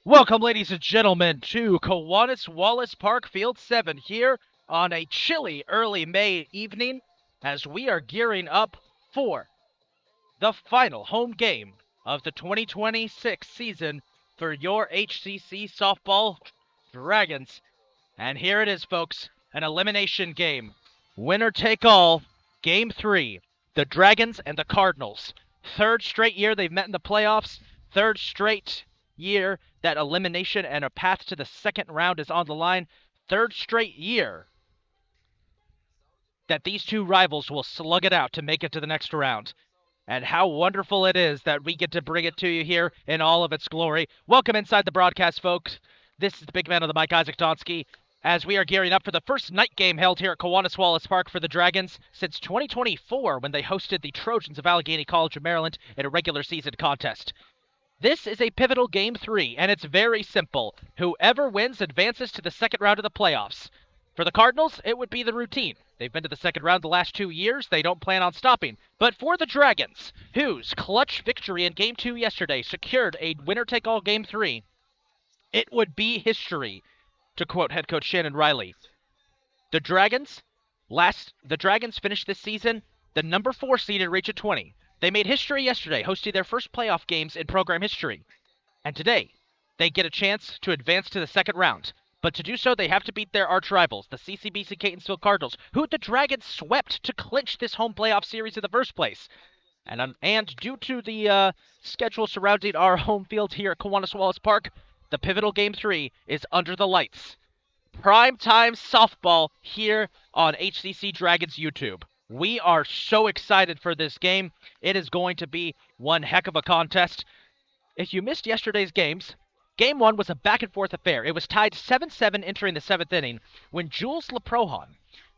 Welcome, ladies and gentlemen, to Kiwanis Wallace Park Field 7 here on a chilly early May evening as we are gearing up for the final home game of the 2026 season for your HCC softball Dragons. And here it is, folks, an elimination game. Winner take all, Game 3, the Dragons and the Cardinals. Third straight year they've met in the playoffs, third straight year that elimination and a path to the second round is on the line, third straight year that these two rivals will slug it out to make it to the next round. And how wonderful it is that we get to bring it to you here in all of its glory. Welcome inside the broadcast, folks. This is the big man of the mic, Isaac Donsky, as we are gearing up for the first night game held here at Kiwanis Wallace Park for the Dragons since 2024 when they hosted the Trojans of Allegheny College of Maryland in a regular season contest. This is a pivotal Game 3, and it's very simple. Whoever wins advances to the second round of the playoffs. For the Cardinals, it would be the routine. They've been to the second round the last 2 years. They don't plan on stopping. But for the Dragons, whose clutch victory in Game 2 yesterday secured a winner-take-all Game 3, it would be history, to quote head coach Shannon Riley. The Dragons finished this season the number 4 seed in Region 20. They made history yesterday, hosting their first playoff games in program history. And today, they get a chance to advance to the second round. But to do so, they have to beat their arch rivals, the CCBC Catonsville Cardinals, who the Dragons swept to clinch this home playoff series in the first place. And due to the schedule surrounding our home field here at Kiwanis Wallace Park, the pivotal Game 3 is under the lights. Primetime softball here on HCC Dragons YouTube. We are so excited for this game. It is going to be one heck of a contest. If you missed yesterday's games, Game 1 was a back-and-forth affair. It was tied 7-7 entering the 7th inning when Jules LeProhan,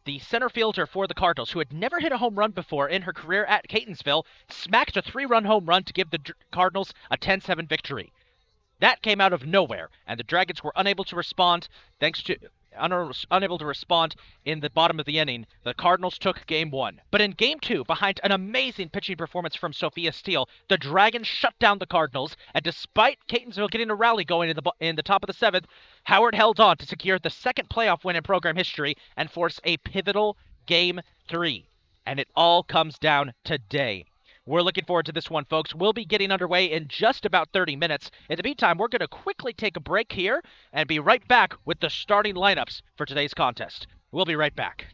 the center fielder for the Cardinals, who had never hit a home run before in her career at Catonsville, smacked a 3-run home run to give the Cardinals a 10-7 victory. That came out of nowhere, and the Dragons were unable to respond in the bottom of the inning. The Cardinals took Game 1. But in Game 2, behind an amazing pitching performance from Sophia Steele, the Dragons shut down the Cardinals, and despite Catonsville getting a rally going in the top of the 7th, Howard held on to secure the second playoff win in program history and force a pivotal Game 3. And it all comes down today. We're looking forward to this one, folks. We'll be getting underway in just about 30 minutes. In the meantime, we're going to quickly take a break here and be right back with the starting lineups for today's contest. We'll be right back.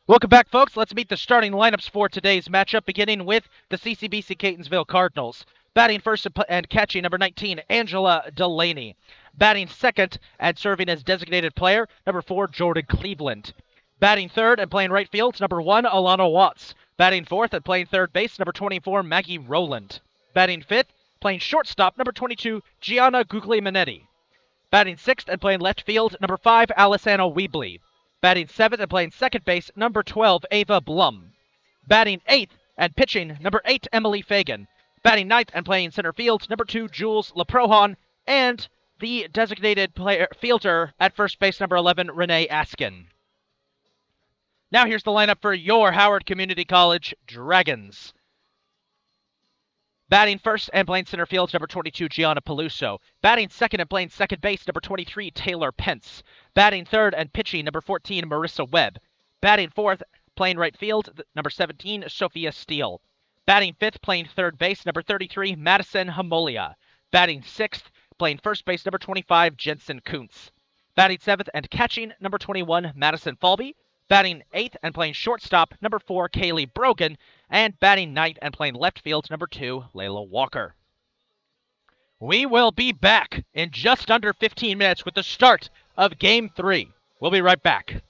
Welcome back, folks. Let's meet the starting lineups for today's matchup, beginning with the CCBC Catonsville Cardinals. Batting first and catching, number 19, Angela Delaney. Batting second and serving as designated player, number 4, Jordan Cleveland. Batting third and playing right field, number 1, Alana Watts. Batting fourth and playing third base, number 24, Maggie Rowland. Batting fifth, playing shortstop, number 22, Gianna Guglielminetti. Batting sixth and playing left field, number 5, Alessandra Weebley. Batting seventh and playing second base, number 12, Ava Blum. Batting eighth and pitching, number 8, Emily Fagan. Batting ninth and playing center field, number 2, Jules Leprohan. And the designated player fielder at first base, number 11, Renee Askin. Now here's the lineup for your Howard Community College Dragons. Batting first and playing center field, number 22, Gianna Peluso. Batting second and playing second base, number 23, Taylor Pence. Batting third and pitching, number 14, Marissa Webb. Batting fourth, playing right field, number 17, Sophia Steele. Batting fifth, playing third base, number 33, Madison Hamolia. Batting sixth, playing first base, number 25, Jensen Kuntz. Batting seventh and catching, number 21, Madison Falby. Batting eighth and playing shortstop, number 4, Kaylee Brogan. And batting ninth and playing left field, number 2, Layla Walker. We will be back in just under 15 minutes with the start of Game 3. We'll be right back.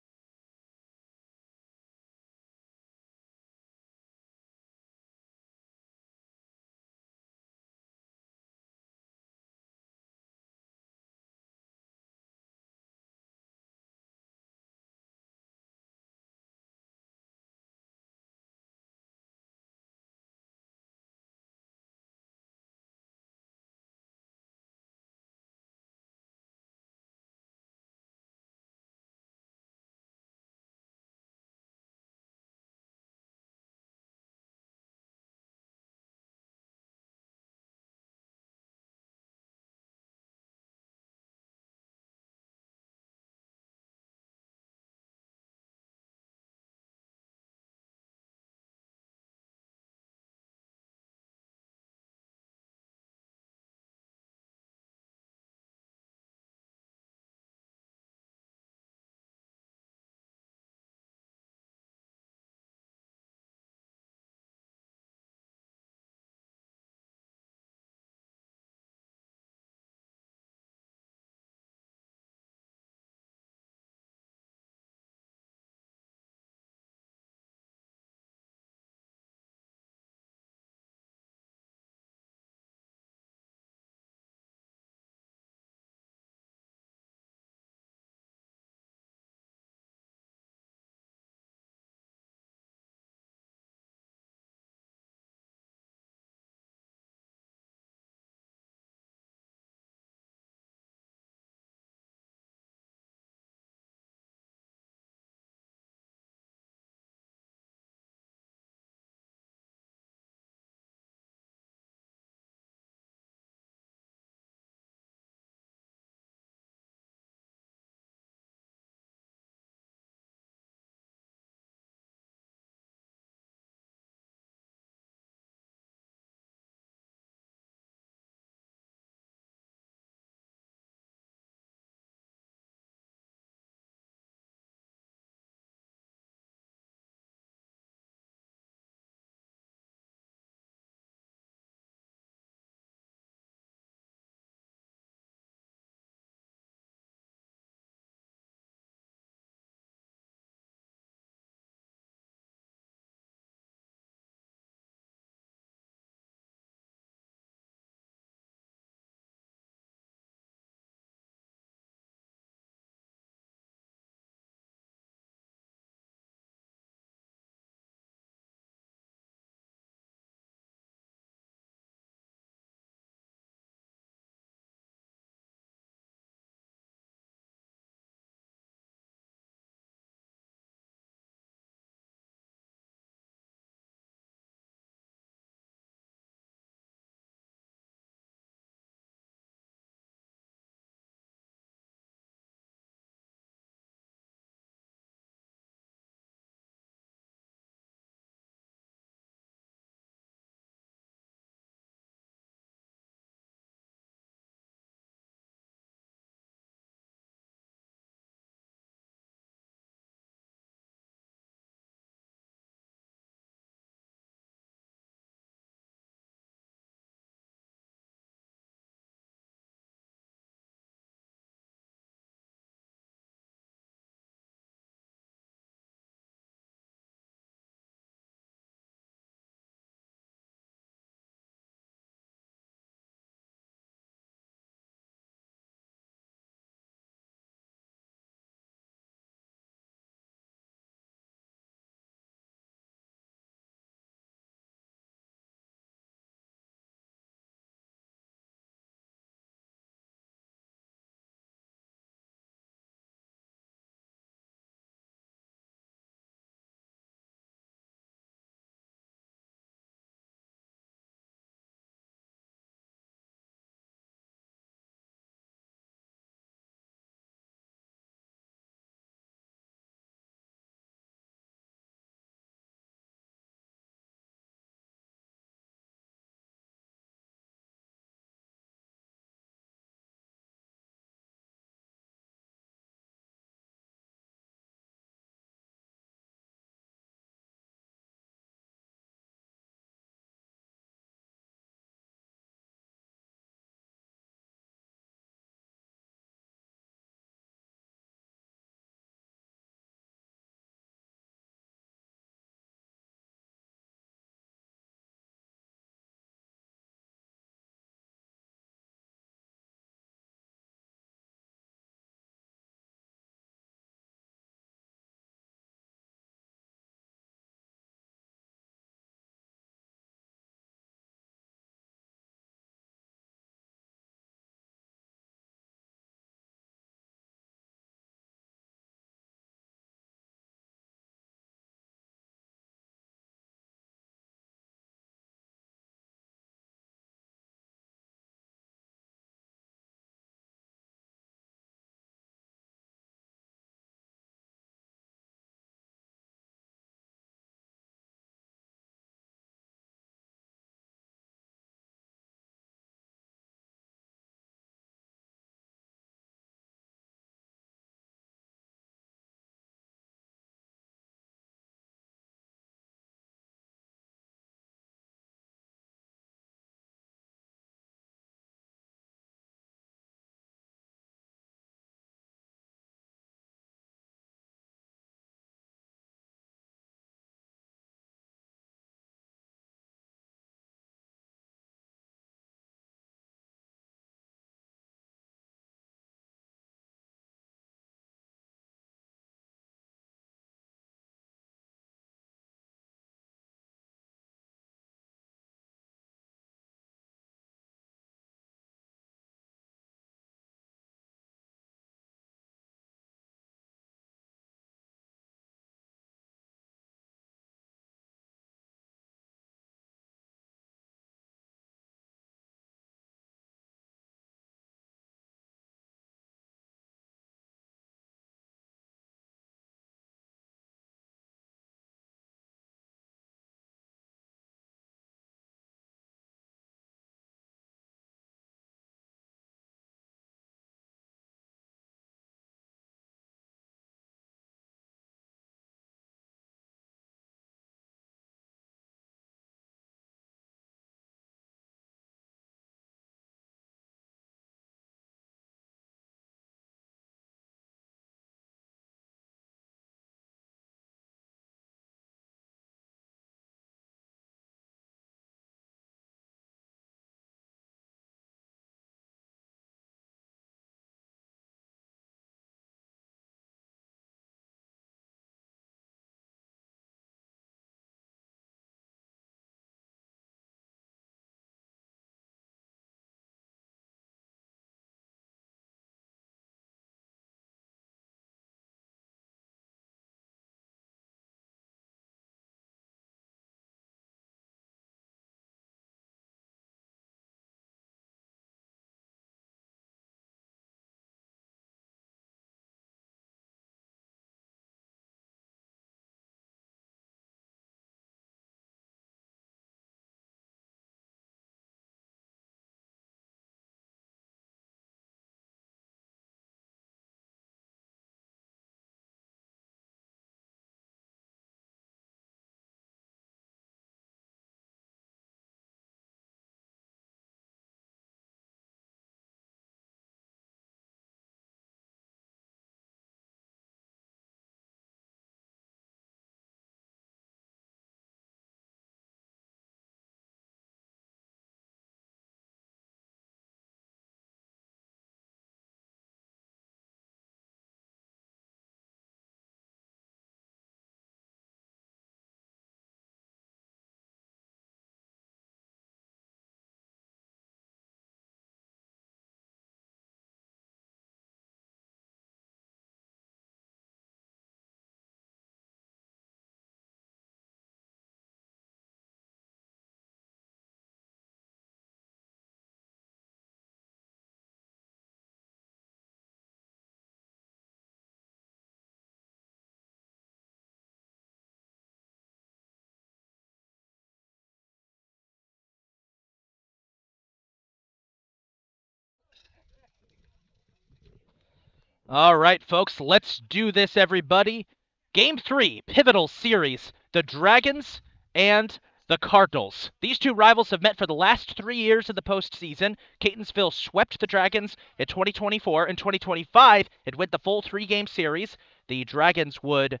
All right, folks, let's do this, everybody. Game 3, pivotal series, the Dragons and the Cardinals. These two rivals have met for the last 3 years in the postseason. Catonsville swept the Dragons in 2024. In 2025, it went the full 3-game series. The Dragons would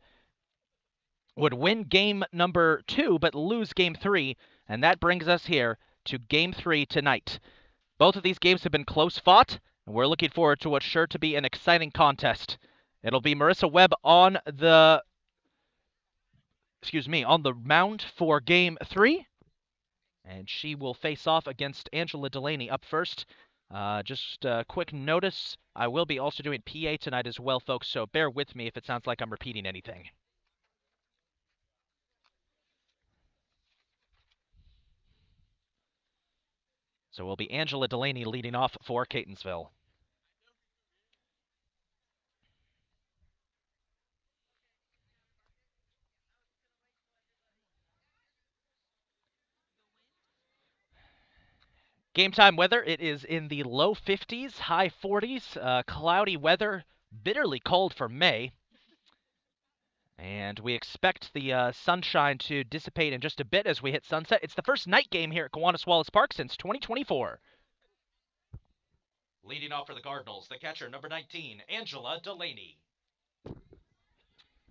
win game number 2 but lose game 3, and that brings us here to game 3 tonight. Both of these games have been close fought, and we're looking forward to what's sure to be an exciting contest. It'll be Marissa Webb on the mound for game 3, and she will face off against Angela Delaney up first. Just a quick notice, I will be also doing PA tonight as well, folks, so bear with me if it sounds like I'm repeating anything. So it will be Angela Delaney leading off for Catonsville. Game time weather, it is in the low 50s, high 40s, cloudy weather, bitterly cold for May. And we expect the sunshine to dissipate in just a bit as we hit sunset. It's the first night game here at Kiwanis Wallace Park since 2024. Leading off for the Cardinals, the catcher, number 19, Angela Delaney.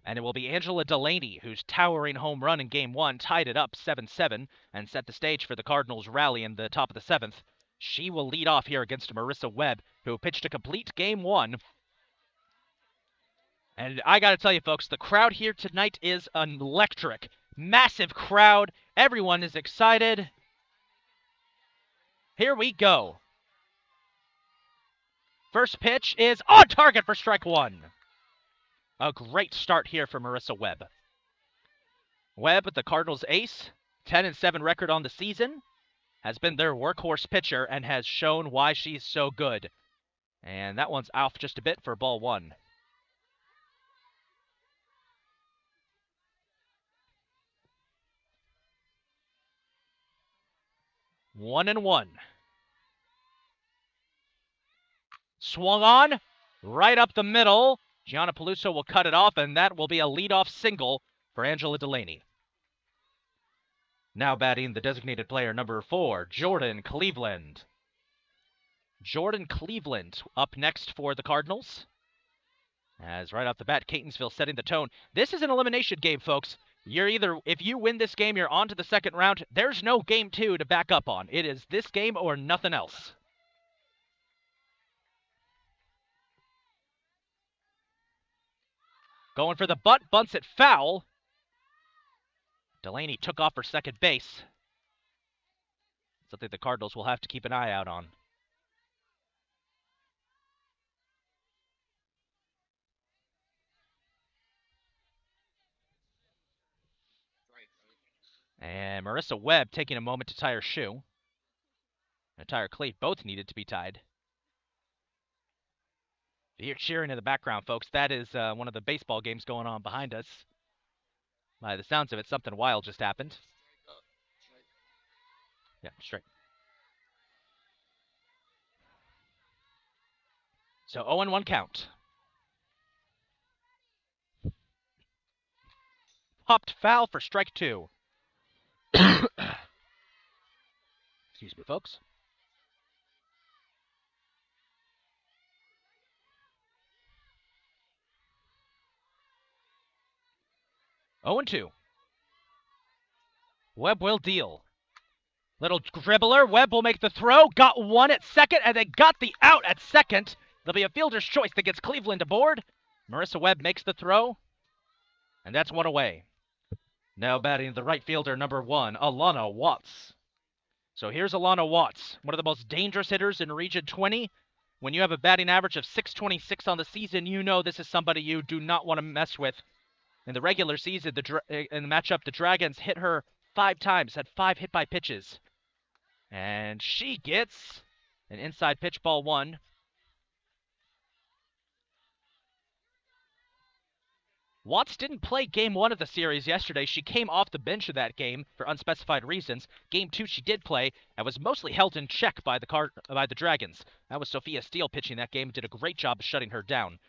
And it will be Angela Delaney whose towering home run in Game 1 tied it up 7-7 and set the stage for the Cardinals' rally in the top of the 7th. She will lead off here against Marissa Webb, who pitched a complete Game 1. And I gotta tell you, folks, the crowd here tonight is electric. Massive crowd. Everyone is excited. Here we go. First pitch is on target for strike 1. A great start here for Marissa Webb. Webb, the Cardinals' ace, 10-7 record on the season, has been their workhorse pitcher and has shown why she's so good. And that one's off just a bit for ball 1. 1-1. Swung on, right up the middle. Gianna Peluso will cut it off, and that will be a leadoff single for Angela Delaney. Now batting the designated player number 4, Jordan Cleveland. Jordan Cleveland up next for the Cardinals. As right off the bat, Catonsville setting the tone. This is an elimination game, folks. You're either, if you win this game, you're on to the second round. There's no game 2 to back up on. It is this game or nothing else. Going for the butt, bunts it foul. Delaney took off for second base. Something the Cardinals will have to keep an eye out on. And Marissa Webb taking a moment to tie her shoe. And tie her cleat. Both needed to be tied. You hear cheering in the background, folks. That is one of the baseball games going on behind us. By the sounds of it, something wild just happened. Yeah, straight. So 0-1 count. Popped foul for strike 2. Excuse me, folks. Oh and 2. Webb will deal. Little dribbler. Webb will make the throw. Got one at second, and then got the out at second. There'll be a fielder's choice that gets Cleveland aboard. Marissa Webb makes the throw, and that's one away. Now batting the right fielder, number 1, Alana Watts. So here's Alana Watts, one of the most dangerous hitters in Region 20. When you have a batting average of .626 on the season, you know this is somebody you do not want to mess with. In the regular season, in the matchup, the Dragons hit her 5 times, had 5 hit by pitches. And she gets an inside pitch, ball 1. Watts didn't play Game 1 of the series yesterday. She came off the bench of that game for unspecified reasons. Game 2 she did play and was mostly held in check by the Dragons. That was Sophia Steele pitching that game, did a great job of shutting her down.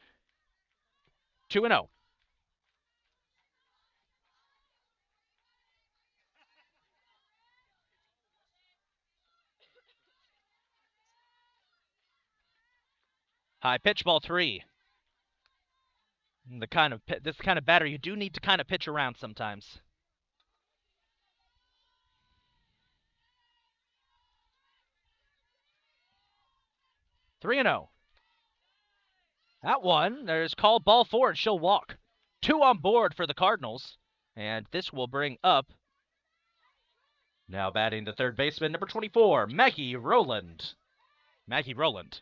2-0. High pitch, ball 3. This kind of batter you do need to kind of pitch around sometimes. 3-0. That one, there's called ball 4, and she'll walk. 2 on board for the Cardinals, and this will bring up, now batting the third baseman, number 24, Maggie Rowland. Maggie Rowland.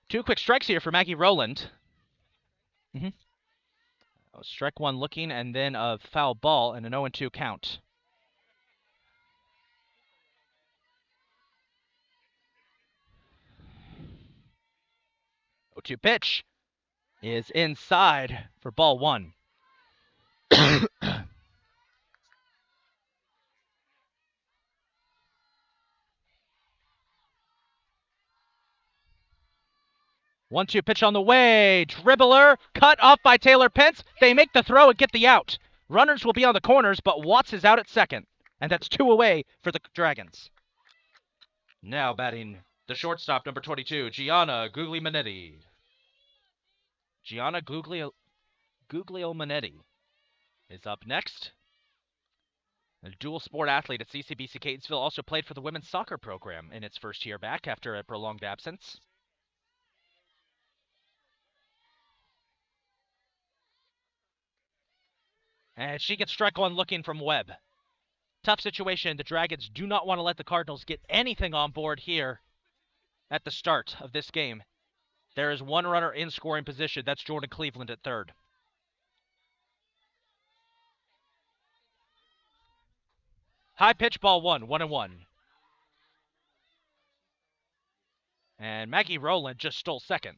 Two quick strikes here for Maggie Rowland. Strike one looking, and then a foul ball and an 0-2 count. 0-2 pitch is inside for ball 1. One-two pitch on the way. Dribbler cut off by Taylor Pence. They make the throw and get the out. Runners will be on the corners, but Watts is out at second. And that's 2 away for the Dragons. Now batting the shortstop, number 22, Gianna Guglielminetti. Gianna Guglielminetti is up next. A dual sport athlete at CCBC Catonsville, also played for the women's soccer program in its first year back after a prolonged absence. And she gets strike one looking from Webb. Tough situation. The Dragons do not want to let the Cardinals get anything on board here at the start of this game. There is one runner in scoring position. That's Jordan Cleveland at third. High pitch, ball 1, 1-1. And Maggie Rowland just stole second.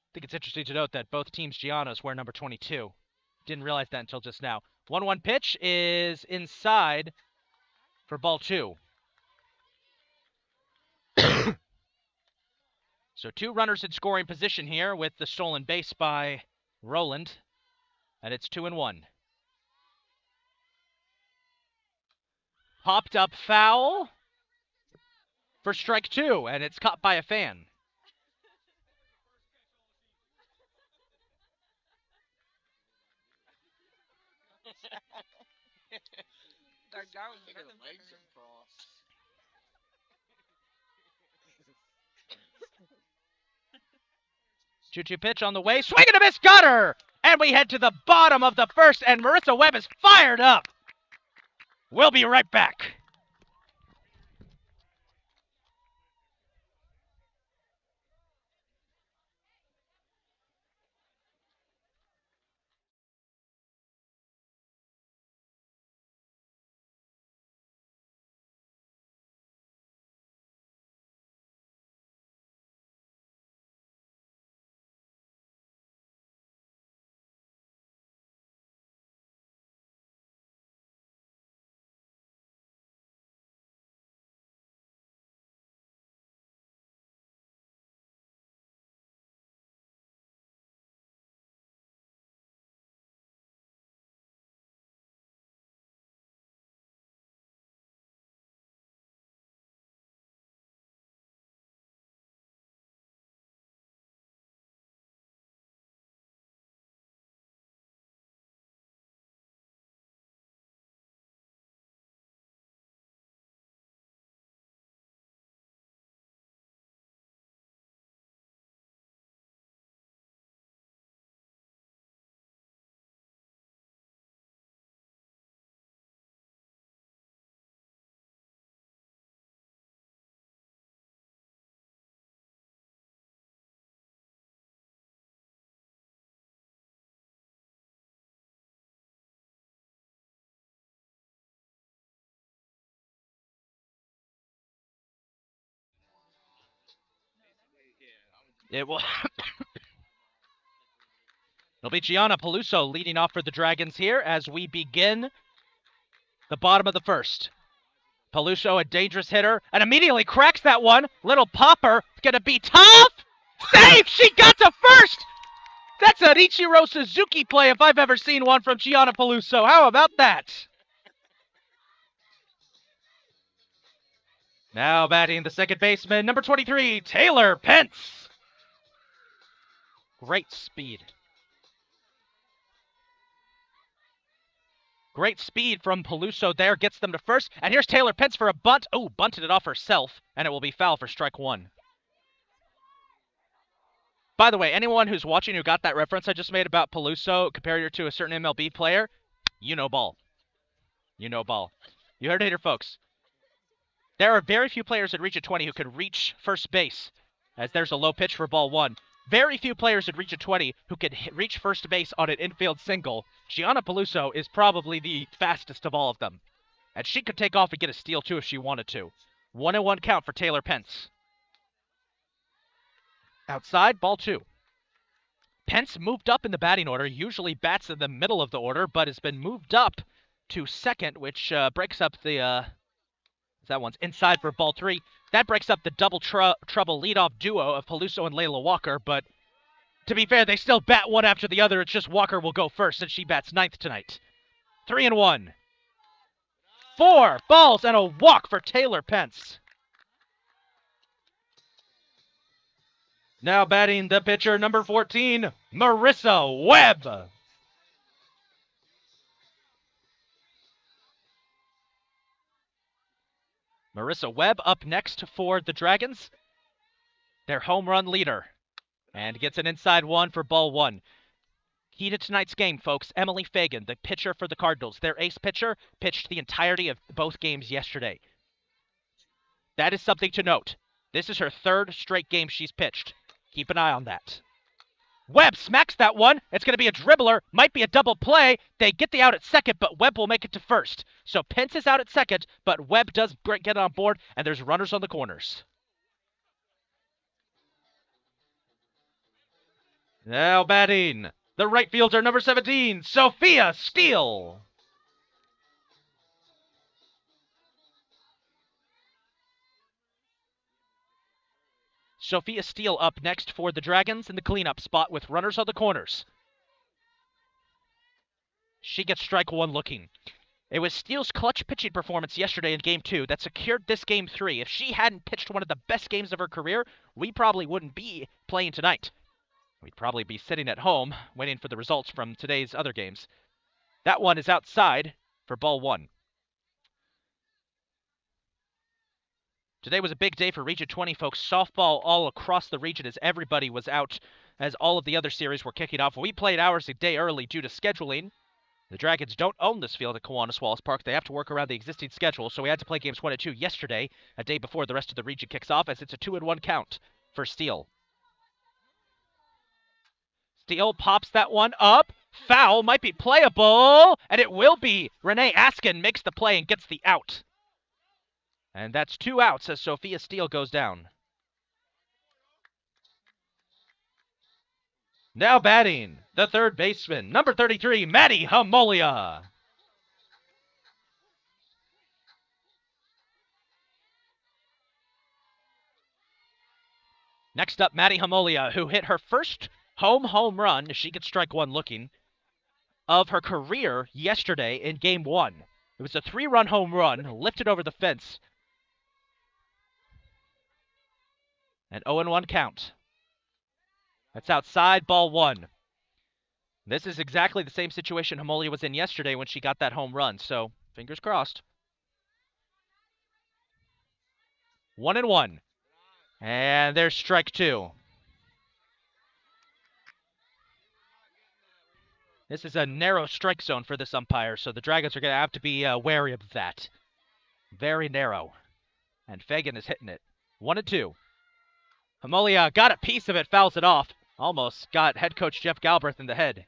I think it's interesting to note that both teams' Giannas wear number 22. Didn't realize that until just now. 1-1 pitch is inside for ball 2. So 2 runners in scoring position here with the stolen base by Rowland. And it's 2-1. Popped up foul for strike 2, and it's caught by a fan. Two-two pitch on the way. Swing and a miss, got her! And we head to the bottom of the first, and Marissa Webb is fired up. We'll be right back. It will. It'll be Gianna Peluso leading off for the Dragons here as we begin the bottom of the first. Peluso, a dangerous hitter, and immediately cracks that one. Little popper, gonna be tough. Save! She got to first! That's an Ichiro Suzuki play if I've ever seen one from Gianna Peluso. How about that? Now batting the second baseman, number 23, Taylor Pence. Great speed. Great speed from Peluso there, gets them to first. And here's Taylor Pence for a bunt. Oh, bunted it off herself, and it will be foul for strike one. By the way, anyone who's watching who got that reference I just made about Peluso, compared her to a certain MLB player, you know ball. You know ball. You heard it here, folks. There are very few players at Region 20 who can reach first base, as there's a low pitch for ball one. Very few players at Region 20 who can reach first base on an infield single. Gianna Peluso is probably the fastest of all of them. And she could take off and get a steal, too, if she wanted to. 1-1 count for Taylor Pence. Outside, ball two. Pence moved up in the batting order, usually bats in the middle of the order, but has been moved up to second, which breaks up the... that one's inside for ball three. That breaks up the double trouble leadoff duo of Peluso and Layla Walker, but to be fair, they still bat one after the other. It's just Walker will go first since she bats ninth tonight. 3-1. 4 balls and a walk for Taylor Pence. Now batting the pitcher, number 14, Marissa Webb. Marissa Webb up next for the Dragons. Their home run leader. And gets an inside one for ball one. Key to tonight's game, folks, Emily Fagan, the pitcher for the Cardinals. Their ace pitcher pitched the entirety of both games yesterday. That is something to note. This is her third straight game she's pitched. Keep an eye on that. Webb smacks that one. It's going to be a dribbler. Might be a double play. They get the out at second, but Webb will make it to first. So Pence is out at second, but Webb does get on board, and there's runners on the corners. Now batting, the right fielder, number 17, Sophia Steele. Sophia Steele up next for the Dragons in the cleanup spot with runners on the corners. She gets strike one looking. It was Steele's clutch pitching performance yesterday in Game 2 that secured this Game 3. If she hadn't pitched one of the best games of her career, we probably wouldn't be playing tonight. We'd probably be sitting at home waiting for the results from today's other games. That one is outside for ball one. Today was a big day for Region 20, folks. Softball all across the region as everybody was out as all of the other series were kicking off. We played ours a day early due to scheduling. The Dragons don't own this field at Kiwanis Wallace Park. They have to work around the existing schedule, so we had to play games 1 and 2 yesterday, a day before the rest of the region kicks off, as it's a 2-1 count for Steele. Steele pops that one up. Foul, might be playable, and it will be. Renee Askin makes the play and gets the out. And that's 2 outs as Sophia Steele goes down. Now batting, the third baseman, number 33, Maddie Hamolia. Next up, Maddie Hamolia, who hit her first home run, she gets strike one looking, of her career yesterday in Game 1. It was a 3-run home run, lifted over the fence. An 0-1 count. That's outside, ball one. This is exactly the same situation Hamolia was in yesterday when she got that home run, so fingers crossed. 1-1. And there's strike two. This is a narrow strike zone for this umpire, so the Dragons are going to have to be wary of that. Very narrow. And Fagan is hitting it. 1-2. Hamolia got a piece of it, fouls it off. Almost got head coach Jeff Galbraith in the head.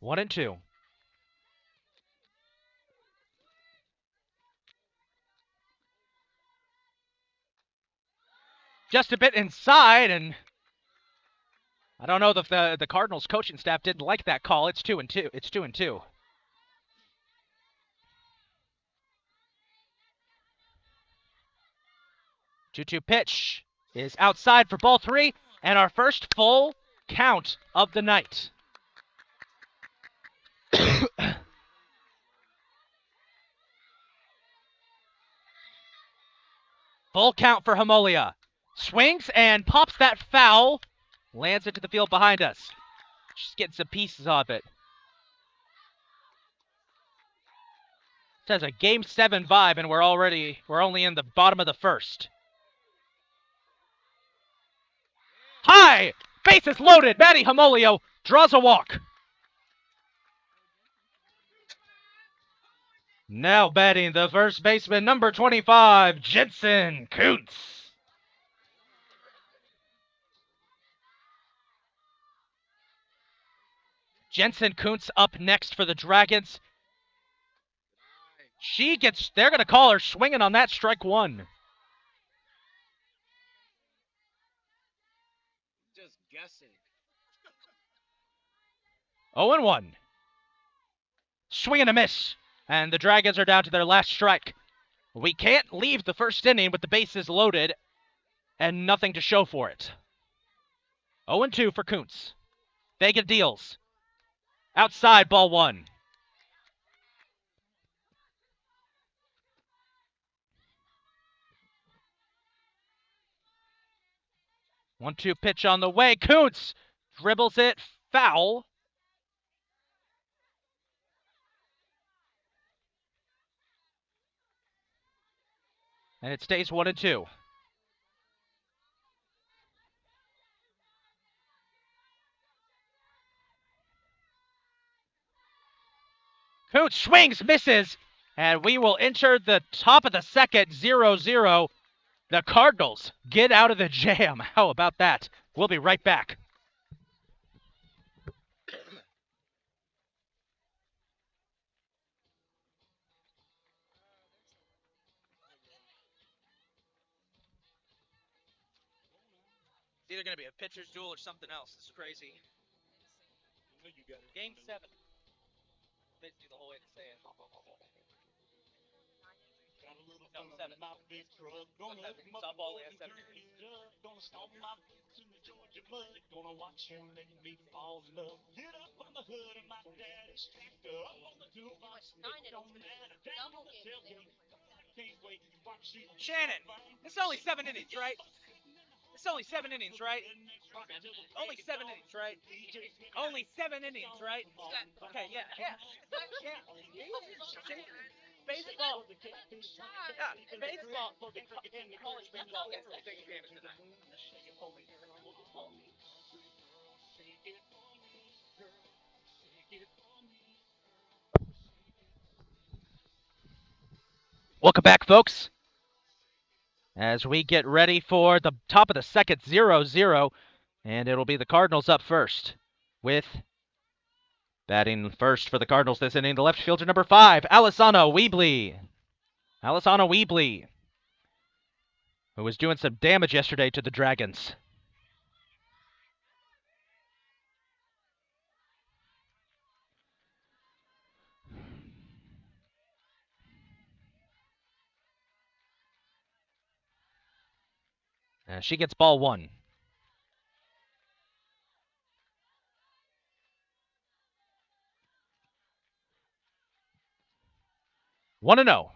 1-2. just a bit inside, and I don't know if the Cardinals coaching staff didn't like that call. It's 2-2. It's 2-2. 2-2 pitch is outside for ball 3, and our first full count of the night. Full count for Hemolia. Swings and pops that foul. Lands into the field behind us. Just getting some pieces of it. It has a Game 7 vibe, and we're only in the bottom of the first. High! Bases loaded. Matty Homolio draws a walk. Now batting the first baseman, number 25, Jensen Kuntz. Jensen Kuntz up next for the Dragons. They're going to call her swinging on that strike 1. Just guessing. 0-1. Swing and a miss. And the Dragons are down to their last strike. We can't leave the first inning with the bases loaded and nothing to show for it. 0-2 for Kuntz. Vega deals. Outside, ball 1. One-two pitch on the way. Kuntz dribbles it foul. And it stays 1-2. Kuntz swings, misses, and we will enter the top of the second, 0-0. The Cardinals get out of the jam. How about that? We'll be right back. It's either going to be a pitcher's duel or something else. This is crazy. Game 7. Basically the whole way to say it. No, 7. Softball is 7. Shannon, it's only 7 innings, right? It's only 7 innings, right? Only 7 innings, right? Only 7 innings, right? Okay, yeah. Baseball. Yeah, baseball. College baseball gets the big advantage of that. Welcome back, folks. As we get ready for the top of the second, 0-0, and it'll be the Cardinals up first with batting first for the Cardinals this inning, the left fielder number 5, Alessandro Weebly. Alessandro Weebly, who was doing some damage yesterday to the Dragons. She gets ball 1. 1-0.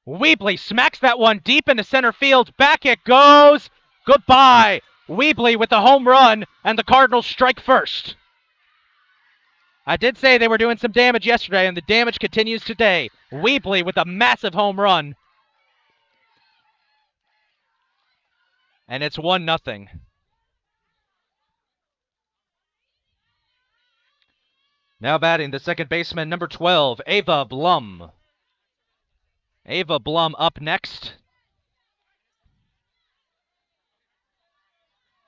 Weebly smacks that one deep into center field. Back it goes. Goodbye. Weebly with the home run, and the Cardinals strike first. I did say they were doing some damage yesterday, and the damage continues today. Weebly with a massive home run. And it's 1-0. Now batting the second baseman, number 12, Ava Blum. Ava Blum up next.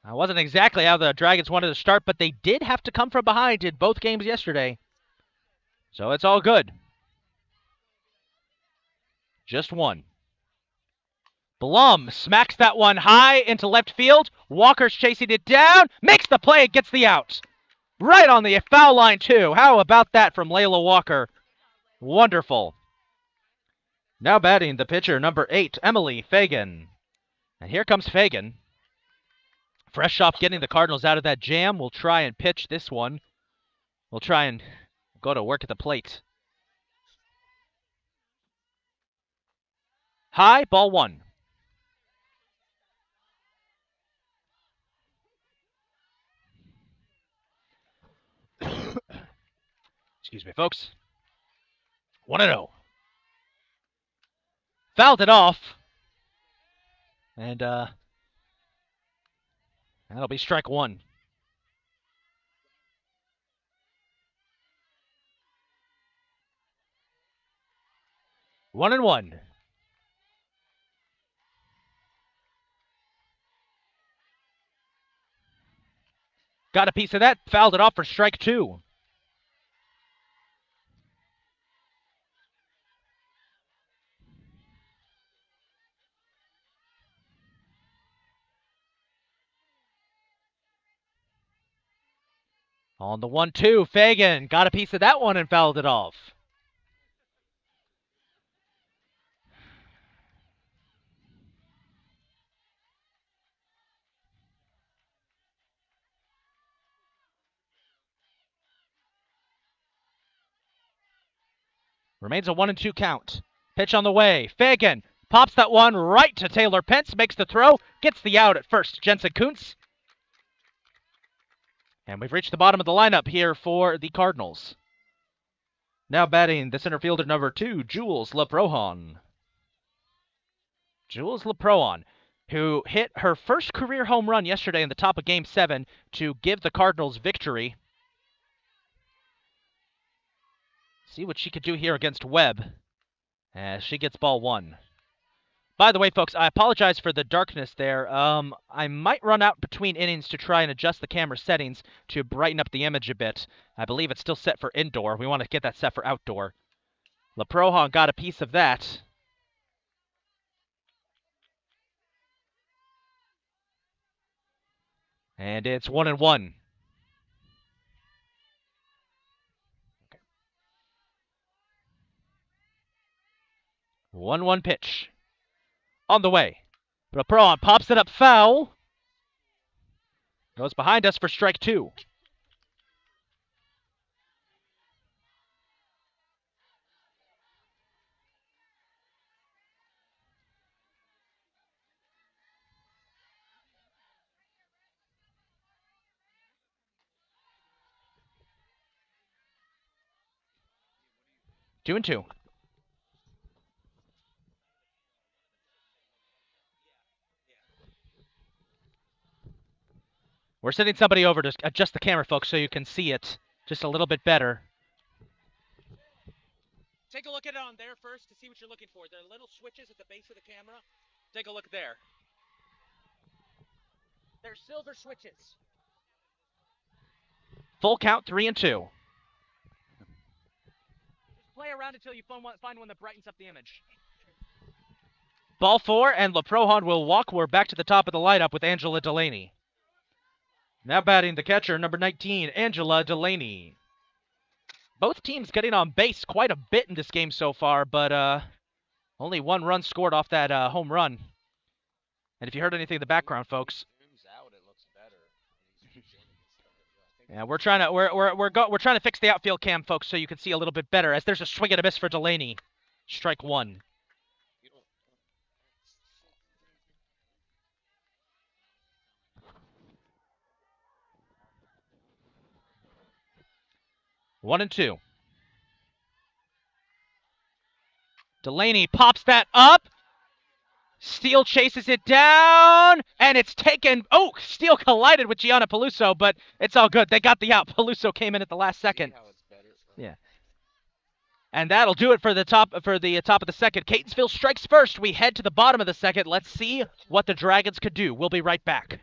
That wasn't exactly how the Dragons wanted to start, but they did have to come from behind in both games yesterday. So it's all good. Just one. Blum smacks that one high into left field. Walker's chasing it down, makes the play, and gets the out. Right on the foul line, too. How about that from Layla Walker? Wonderful. Now batting the pitcher, number 8, Emily Fagan. And here comes Fagan. Fresh off getting the Cardinals out of that jam. We'll try and pitch this one. We'll try and go to work at the plate. High, ball 1. Excuse me, folks. 1-0. Fouled it off. And that'll be strike 1. 1-1. Got a piece of that. Fouled it off for strike 2. On the 1-2, Fagan got a piece of that one and fouled it off. Remains a 1-2 count. Pitch on the way. Fagan pops that one right to Taylor Pence, makes the throw, gets the out at first. Jensen Kuntz. And we've reached the bottom of the lineup here for the Cardinals. Now batting the center fielder, number 2, Jules LeProhon. Jules LeProhon, who hit her first career home run yesterday in the top of Game 7 to give the Cardinals victory. See what she could do here against Webb as she gets ball 1. By the way, folks, I apologize for the darkness there. I might run out between innings to try and adjust the camera settings to brighten up the image a bit. I believe it's still set for indoor. We want to get that set for outdoor. LeProhon got a piece of that. And it's 1-1. 1-1 pitch. On the way. LeProhon pops it up foul. Goes behind us for strike 2. Two and two. We're sending somebody over to adjust the camera, folks, so you can see it just a little bit better. Take a look at it on there first to see what you're looking for. There are little switches at the base of the camera. Take a look there. They're silver switches. Full count, 3 and 2. Just play around until you find one that brightens up the image. Ball 4, and LeProhon will walk. We're back to the top of the lineup with Angela Delaney. Now batting the catcher, number 19, Angela Delaney. Both teams getting on base quite a bit in this game so far, but only 1 run scored off that home run. And if you heard anything in the background, folks, yeah, we're trying to fix the outfield cam, folks, so you can see a little bit better. As there's a swing and a miss for Delaney, strike 1. One and 2. Delaney pops that up. Steele chases it down, and it's taken. Oh, Steele collided with Gianna Peluso, but it's all good. They got the out. Peluso came in at the last second. Yeah. And that'll do it for the top of the second. Catonsville strikes first. We head to the bottom of the second. Let's see what the Dragons could do. We'll be right back.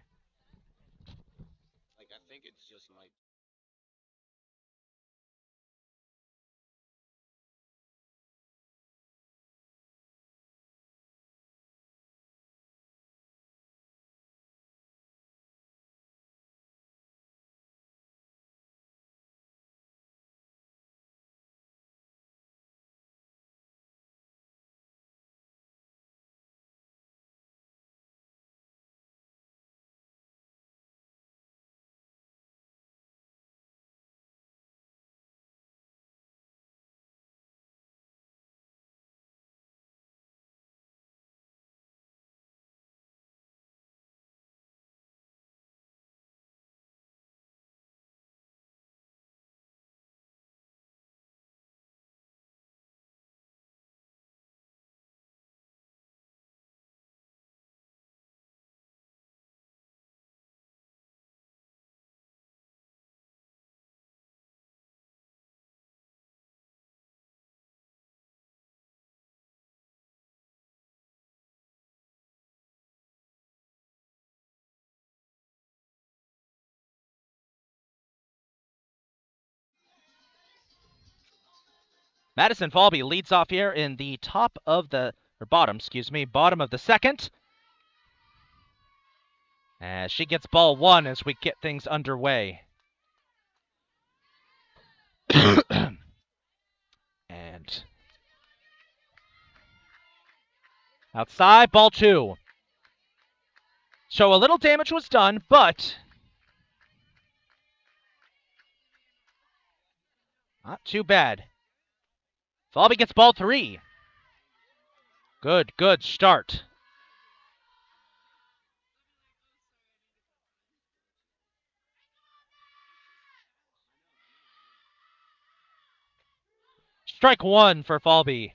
Madison Falby leads off here in the bottom of the second. As she gets ball one as we get things underway. And outside, ball two. So a little damage was done, but not too bad. Falby gets ball three. Good start. Strike one for Falby.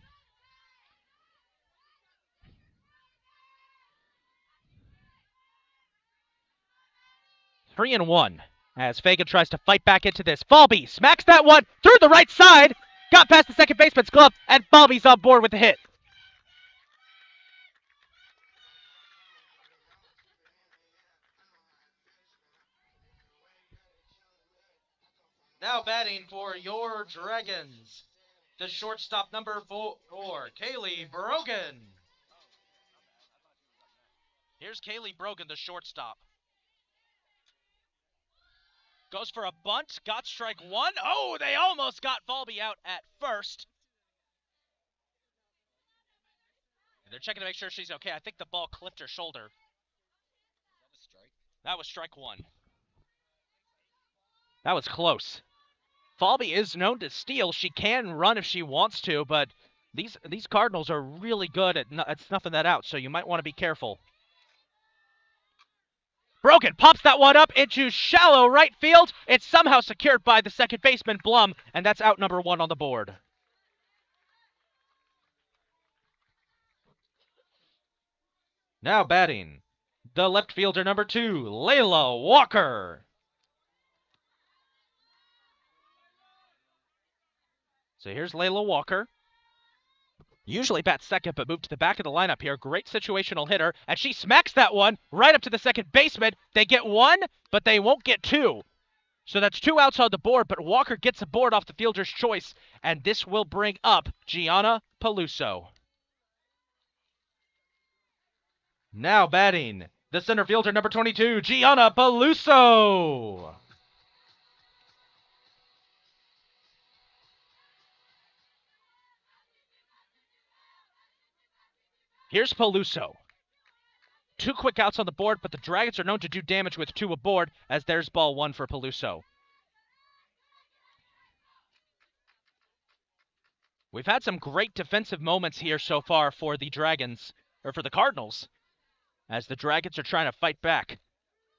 Three and one as Fagan tries to fight back into this. Falby smacks that one through the right side. Got past the second baseman's glove, and Falby's on board with the hit. Now batting for your Dragons, the shortstop number 4, Kaylee Brogan. Here's Kaylee Brogan, the shortstop. Goes for a bunt, got strike one. Oh, they almost got Falby out at first. And they're checking to make sure she's okay. I think the ball clipped her shoulder. That was strike one. That was close. Falby is known to steal. She can run if she wants to, but these Cardinals are really good at snuffing that out, so you might want to be careful. Brogan pops that one up into shallow right field. It's somehow secured by the second baseman, Blum, and that's out number one on the board. Now batting, the left fielder number 2, Layla Walker. So here's Layla Walker. Usually bats second, but moved to the back of the lineup here. Great situational hitter, and she smacks that one right up to the second baseman. They get one, but they won't get two. So that's 2 outs on the board, but Walker gets a board off the fielder's choice, and this will bring up Gianna Peluso. Now batting, the center fielder number 22, Gianna Peluso. Here's Peluso. 2 quick outs on the board, but the Dragons are known to do damage with 2 aboard, as there's ball 1 for Peluso. We've had some great defensive moments here so far for the Dragons, or for the Cardinals, as the Dragons are trying to fight back.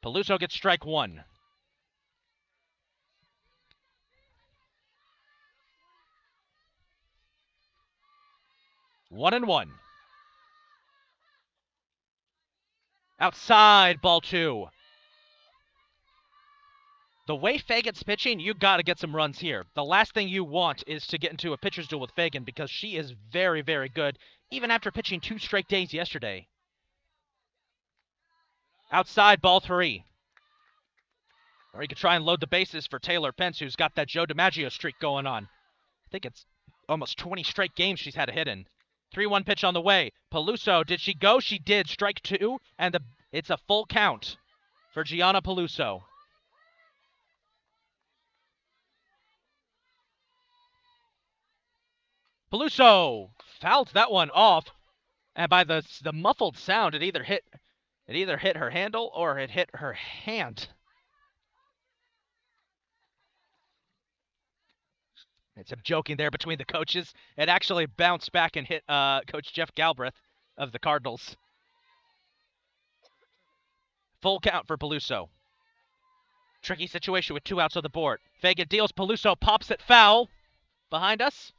Peluso gets strike 1. One and one. Outside, ball 2. The way Fagan's pitching, you got to get some runs here. The last thing you want is to get into a pitcher's duel with Fagan because she is very, very good, even after pitching 2 straight days yesterday. Outside, ball 3. Or you could try and load the bases for Taylor Pence, who's got that Joe DiMaggio streak going on. I think it's almost 20 straight games she's had a hit in. 3-1 pitch on the way. Peluso, did she go? She did. Strike 2, and it's a full count for Gianna Peluso. Peluso fouled that one off, and by the muffled sound, it either hit her handle or it hit her hand. It's some joking there between the coaches. It actually bounced back and hit Coach Jeff Galbraith of the Cardinals. Full count for Peluso. Tricky situation with 2 outs on the board. Fagan deals. Peluso pops it foul. Behind us.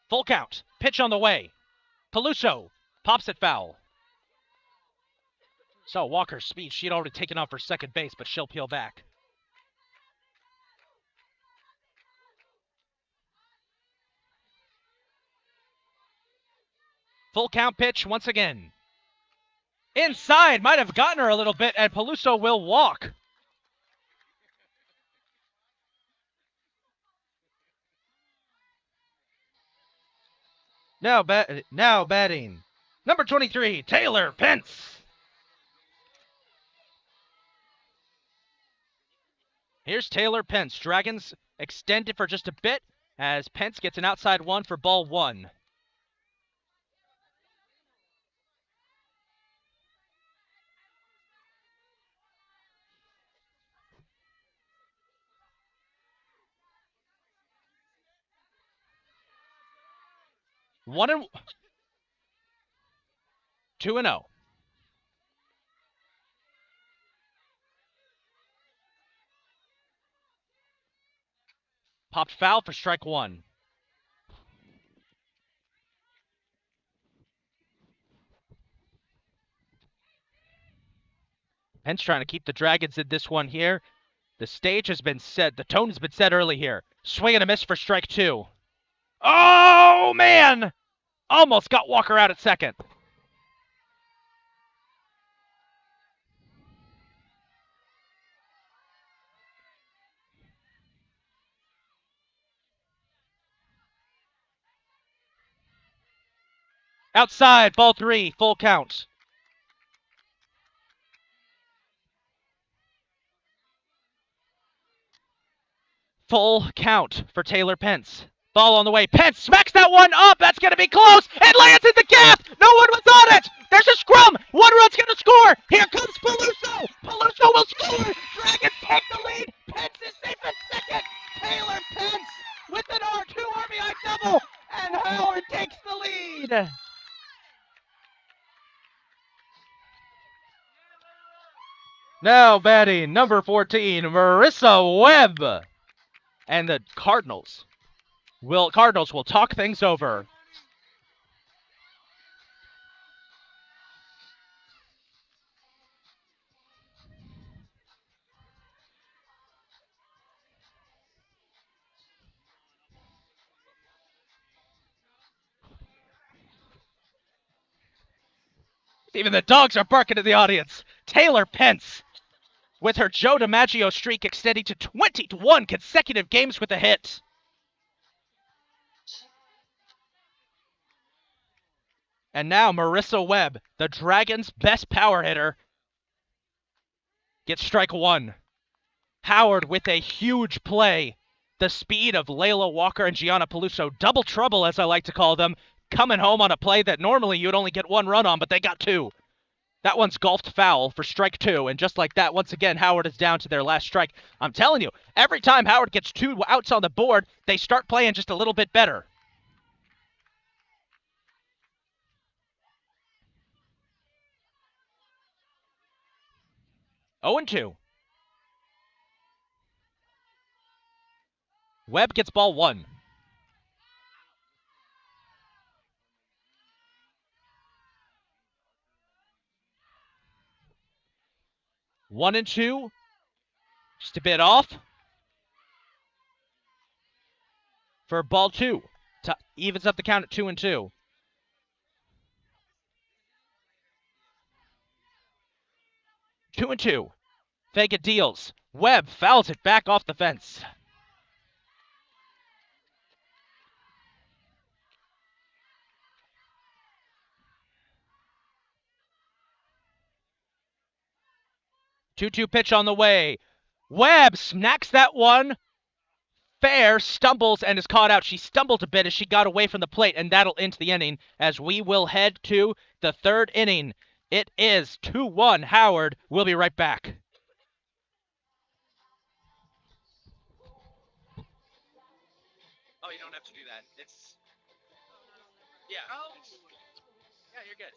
Full count. Pitch on the way. Peluso pops it foul. So Walker's speed. She had already taken off for second base, but she'll peel back. Full count pitch once again. Inside, might have gotten her a little bit, and Peluso will walk. Now batting, number 23, Taylor Pence. Here's Taylor Pence. Dragons extended for just a bit as Pence gets an outside one for ball one. One and 2-0. Popped foul for strike one. Pence trying to keep the Dragons in this one here. The stage has been set. The tone has been set early here. Swing and a miss for strike two. Oh, man! Almost got Walker out at second. Outside, ball three, full count. Full count for Taylor Pence. Ball on the way. Pence smacks that one up. That's going to be close. It lands in the gap. No one was on it. There's a scrum. One run's going to score. Here comes Peluso. Peluso will score. Dragons take the lead. Pence is safe at second. Taylor Pence with an R2 RBI double. And Howard takes the lead. Now batting, number 14, Marissa Webb. And the Cardinals will talk things over. Even the dogs are barking at the audience. Taylor Pence with her Joe DiMaggio streak extending to 21 consecutive games with a hit. And now Marissa Webb, the Dragons' best power hitter, gets strike one. Howard with a huge play. The speed of Layla Walker and Gianna Peluso, double trouble as I like to call them, coming home on a play that normally you'd only get one run on, but they got two. That one's golfed foul for strike two, and just like that, once again, Howard is down to their last strike. I'm telling you, every time Howard gets two outs on the board, they start playing just a little bit better. Oh and 2. Webb gets ball one. One and 2. Just a bit off. For ball two. Evens up the count at 2 and 2. 2 and 2. Vega deals. Webb fouls it back off the fence. Two-two pitch on the way. Webb smacks that one. Fair stumbles and is caught out. She stumbled a bit as she got away from the plate, and that'll end the inning as we will head to the third inning. It is 2-1 Howard. We'll be right back. Oh, you don't have to do that. It's... Yeah. Yeah, you're good.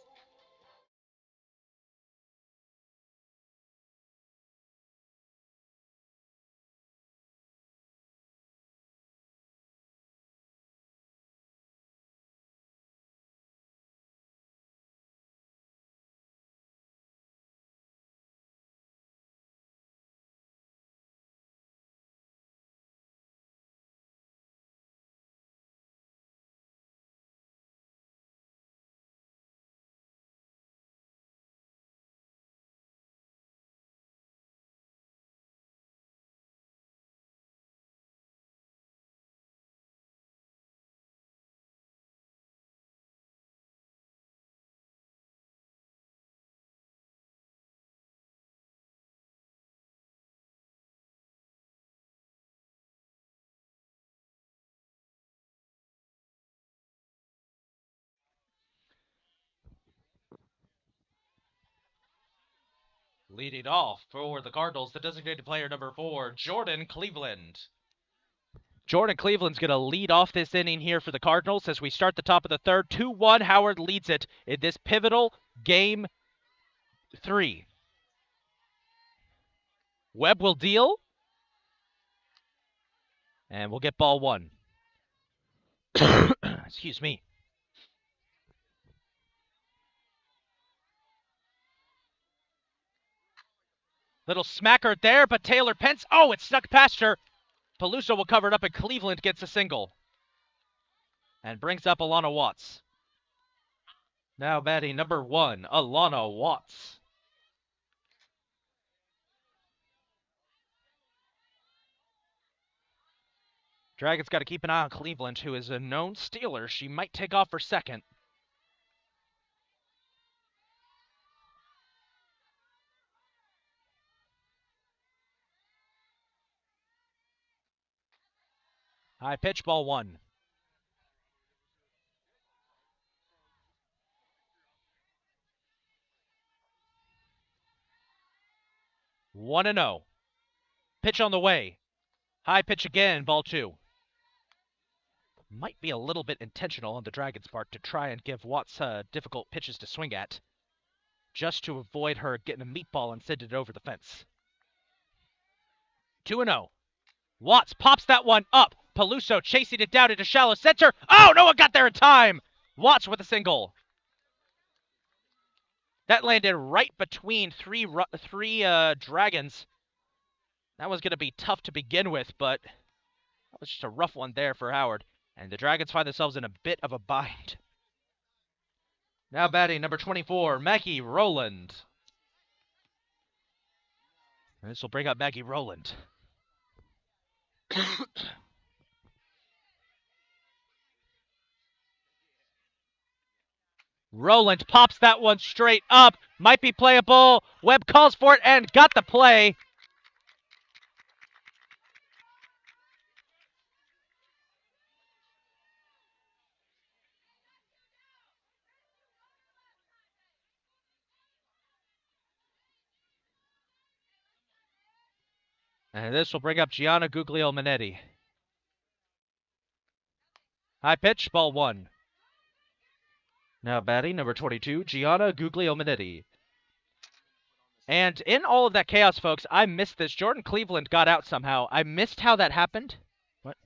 Leading off for the Cardinals, the designated player number 4, Jordan Cleveland. Jordan Cleveland's going to lead off this inning here for the Cardinals as we start the top of the third. 2-1, Howard leads it in this pivotal game 3. Webb will deal, and we'll get ball 1. Excuse me. Little smacker there, but Taylor Pence. Oh, it snuck past her. Peluso will cover it up, and Cleveland gets a single. And brings up Alana Watts. Now batting number 1, Alana Watts. Dragons got to keep an eye on Cleveland, who is a known stealer. She might take off for second. High pitch, ball 1. One and 0. Pitch on the way. High pitch again, ball 2. Might be a little bit intentional on the Dragons' part to try and give Watts difficult pitches to swing at, just to avoid her getting a meatball and sending it over the fence. 2-0. Watts pops that one up. Peluso chasing it down into shallow center. Oh, no one got there in time. Watts with a single. That landed right between three Dragons. That was going to be tough to begin with, but that was just a rough one there for Howard. And the Dragons find themselves in a bit of a bind. Now batting number 24, Maggie Rowland. And this will bring up Maggie Rowland. Rowland pops that one straight up. Might be playable. Webb calls for it and got the play. And this will bring up Gianna Guglielminetti. High pitch, ball 1. Now batting number 22, Gianna Guglielminetti. And in all of that chaos, folks, I missed this. Jordan Cleveland got out somehow. I missed how that happened. What?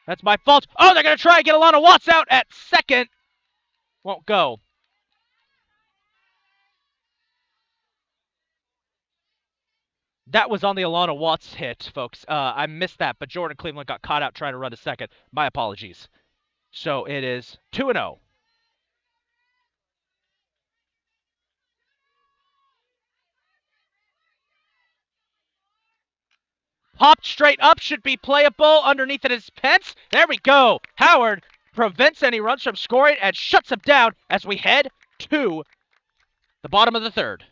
That's my fault. Oh, they're going to try and get Alana Watts out at second. Won't go. That was on the Alana Watts hit, folks. I missed that, but Jordan Cleveland got caught out trying to run a second. My apologies. So it is 2-0. Popped straight up, should be playable. Underneath it is Pence. There we go. Howard prevents any runs from scoring and shuts them down as we head to the bottom of the third.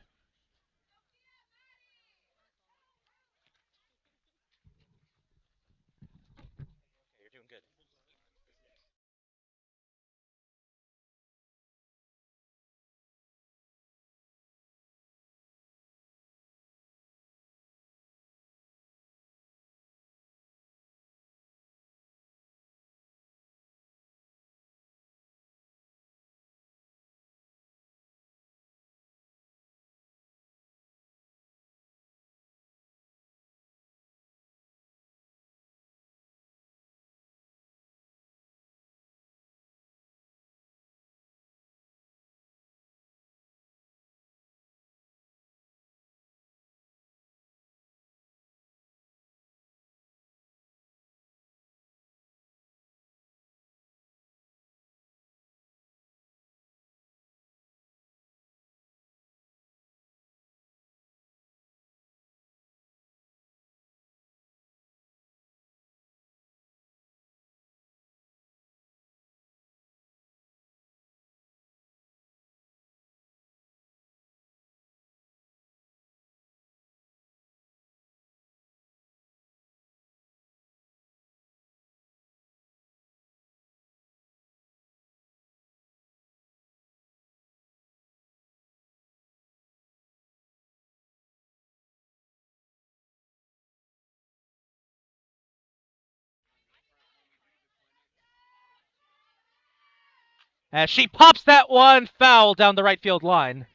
As she pops that one foul down the right field line.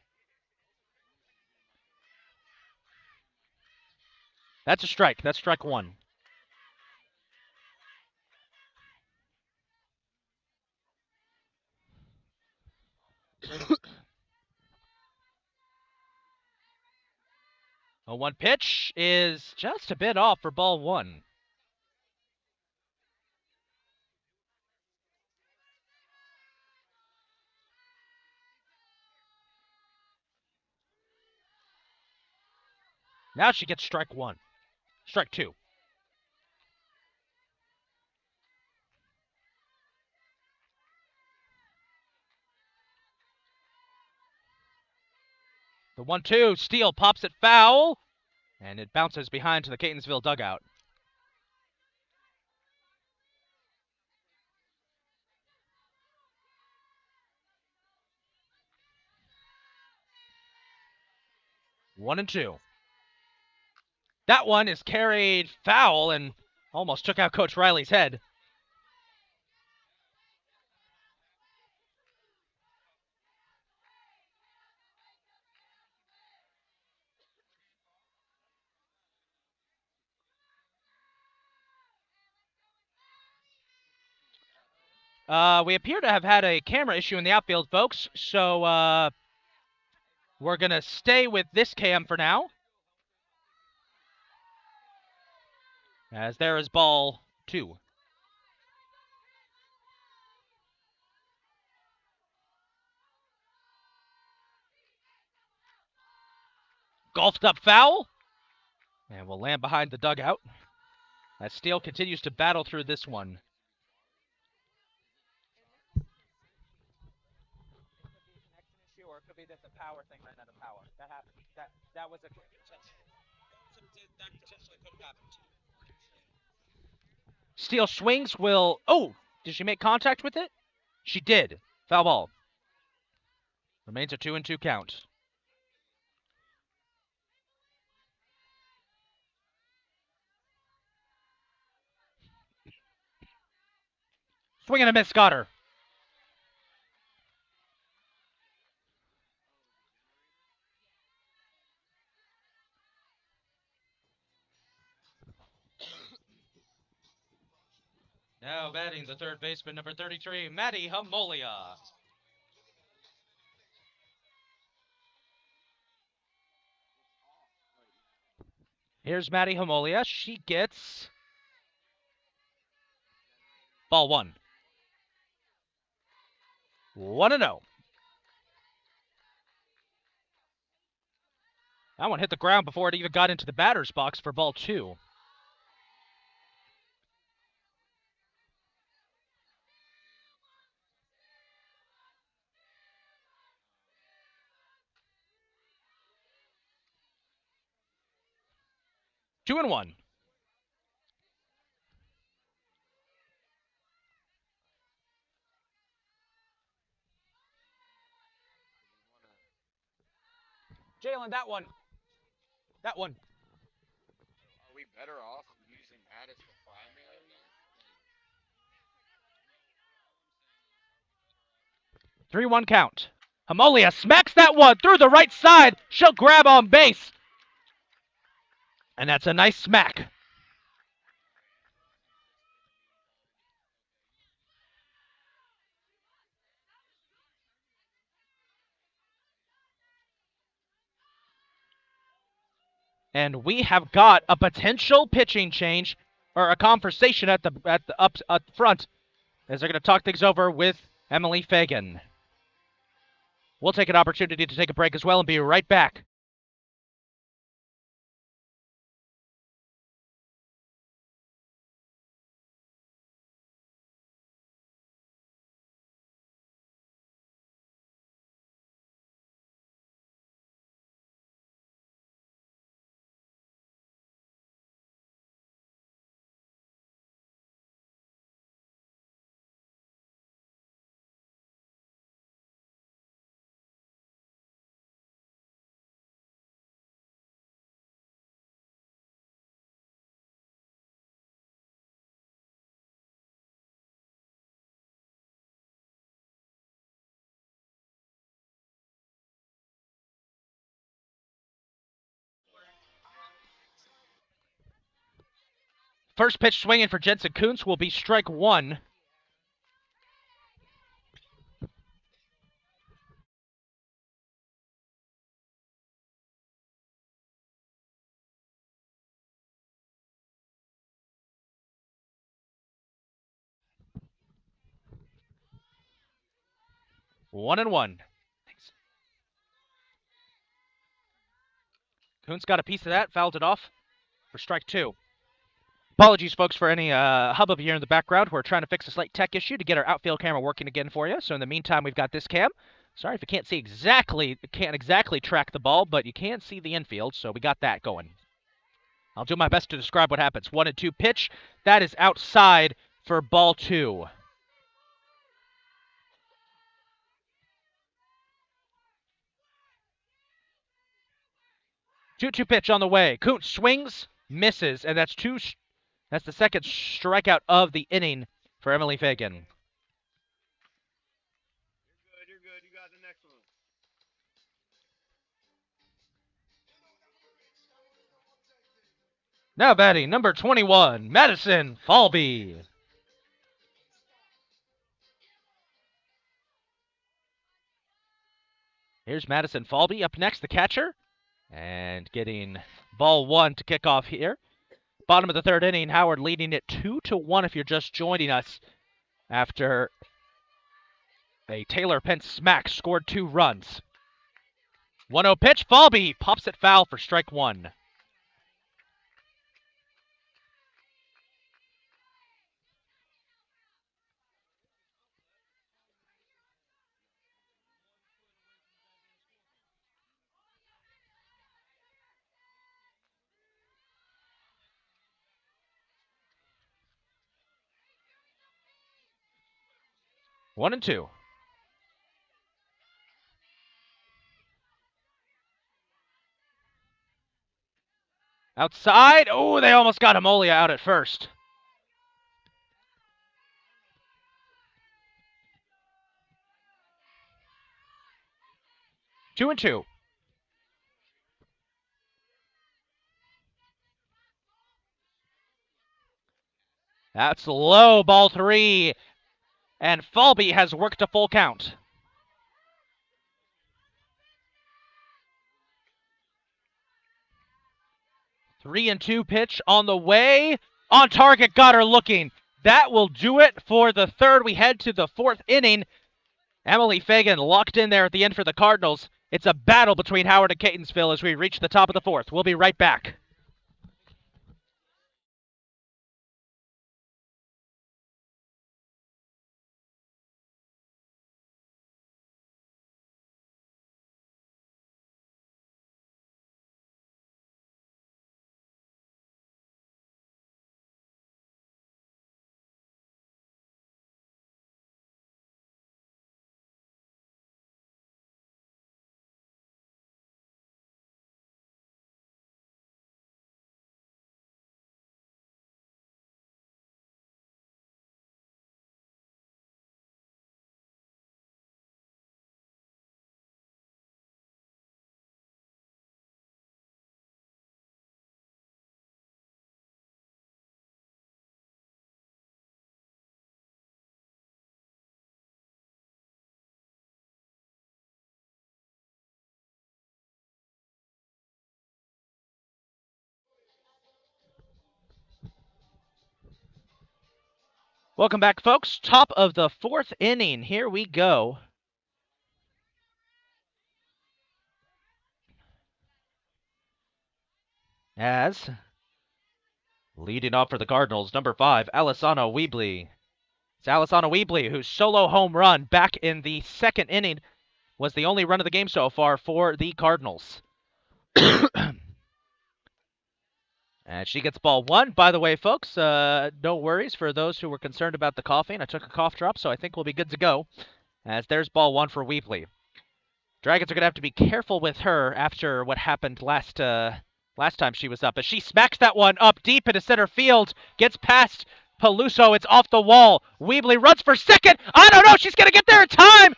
That's a strike. That's strike one. A one pitch is just a bit off for ball one. Now she gets strike one. Strike two. The 1-2, Steele pops it foul, and it bounces behind to the Catonsville dugout. One and two. That one is carried foul and almost took out Coach Riley's head. We appear to have had a camera issue in the outfield, folks, so we're going to stay with this cam for now. As there is ball two. Golfed up foul, and will land behind the dugout as Steele continues to battle through this one. Or it could be just a power thing right now, the power. That happened. That was a that potentially could have happened. Steele swings will did she make contact with it? She did. Foul ball. Remains a 2-2 count. Swing and a miss, got her. Now batting the third baseman, number 33, Maddie Hamolia. Here's Maddie Hamolia. She gets ball one. 1-0. That one hit the ground before it even got into the batter's box for ball two. Two and one. Jalen, that one. That one. Are we better off using that as the primary? 3-1 count. Hamolia smacks that one through the right side. She'll grab on base. And that's a nice smack. And we have got a potential pitching change or a conversation at the up front as they're going to talk things over with Emily Fagan. We'll take an opportunity to take a break as well and be right back. First pitch swinging for Jensen Kuntz will be strike one. One and one. Kuntz got a piece of that, fouled it off for strike two. Apologies, folks, for any hubbub here in the background. We're trying to fix a slight tech issue to get our outfield camera working again for you. So in the meantime, we've got this cam. Sorry if you can't exactly track the ball, but you can see the infield, so we got that going. I'll do my best to describe what happens. 1-2 pitch. That is outside for ball two. 2-2 pitch on the way. Kuntz swings, misses, and that's the second strikeout of the inning for Emily Fagan. You're good. You got the next one. Now batting, number 21, Madison Falby. Here's Madison Falby up next, the catcher. And getting ball one to kick off here. Bottom of the third inning, Howard leading it 2-1 if you're just joining us after a Taylor Pence smack scored 2 runs. 1-0 pitch, Falby pops it foul for strike one. One and two. Outside. Oh, they almost got Amolia out at first. Two and two. That's low, ball three. And Falby has worked a full count. 3-2 pitch on the way. On target, got her looking. That will do it for the third. We head to the fourth inning. Emily Fagan locked in there at the end for the Cardinals. It's a battle between Howard and Catonsville as we reach the top of the fourth. We'll be right back. Welcome back, folks. Top of the fourth inning. Here we go. As leading off for the Cardinals, number 5, Alessandra Weebly. It's Alessandra Weebly, whose solo home run back in the second inning was the only run of the game so far for the Cardinals. And she gets ball one. By the way, folks, no worries for those who were concerned about the coughing. I took a cough drop, so I think we'll be good to go. As there's ball one for Weebly. Dragons are going to have to be careful with her after what happened last time she was up. As she smacks that one up deep into center field, gets past Peluso. It's off the wall. Weebly runs for second. I don't know. She's going to get there in time.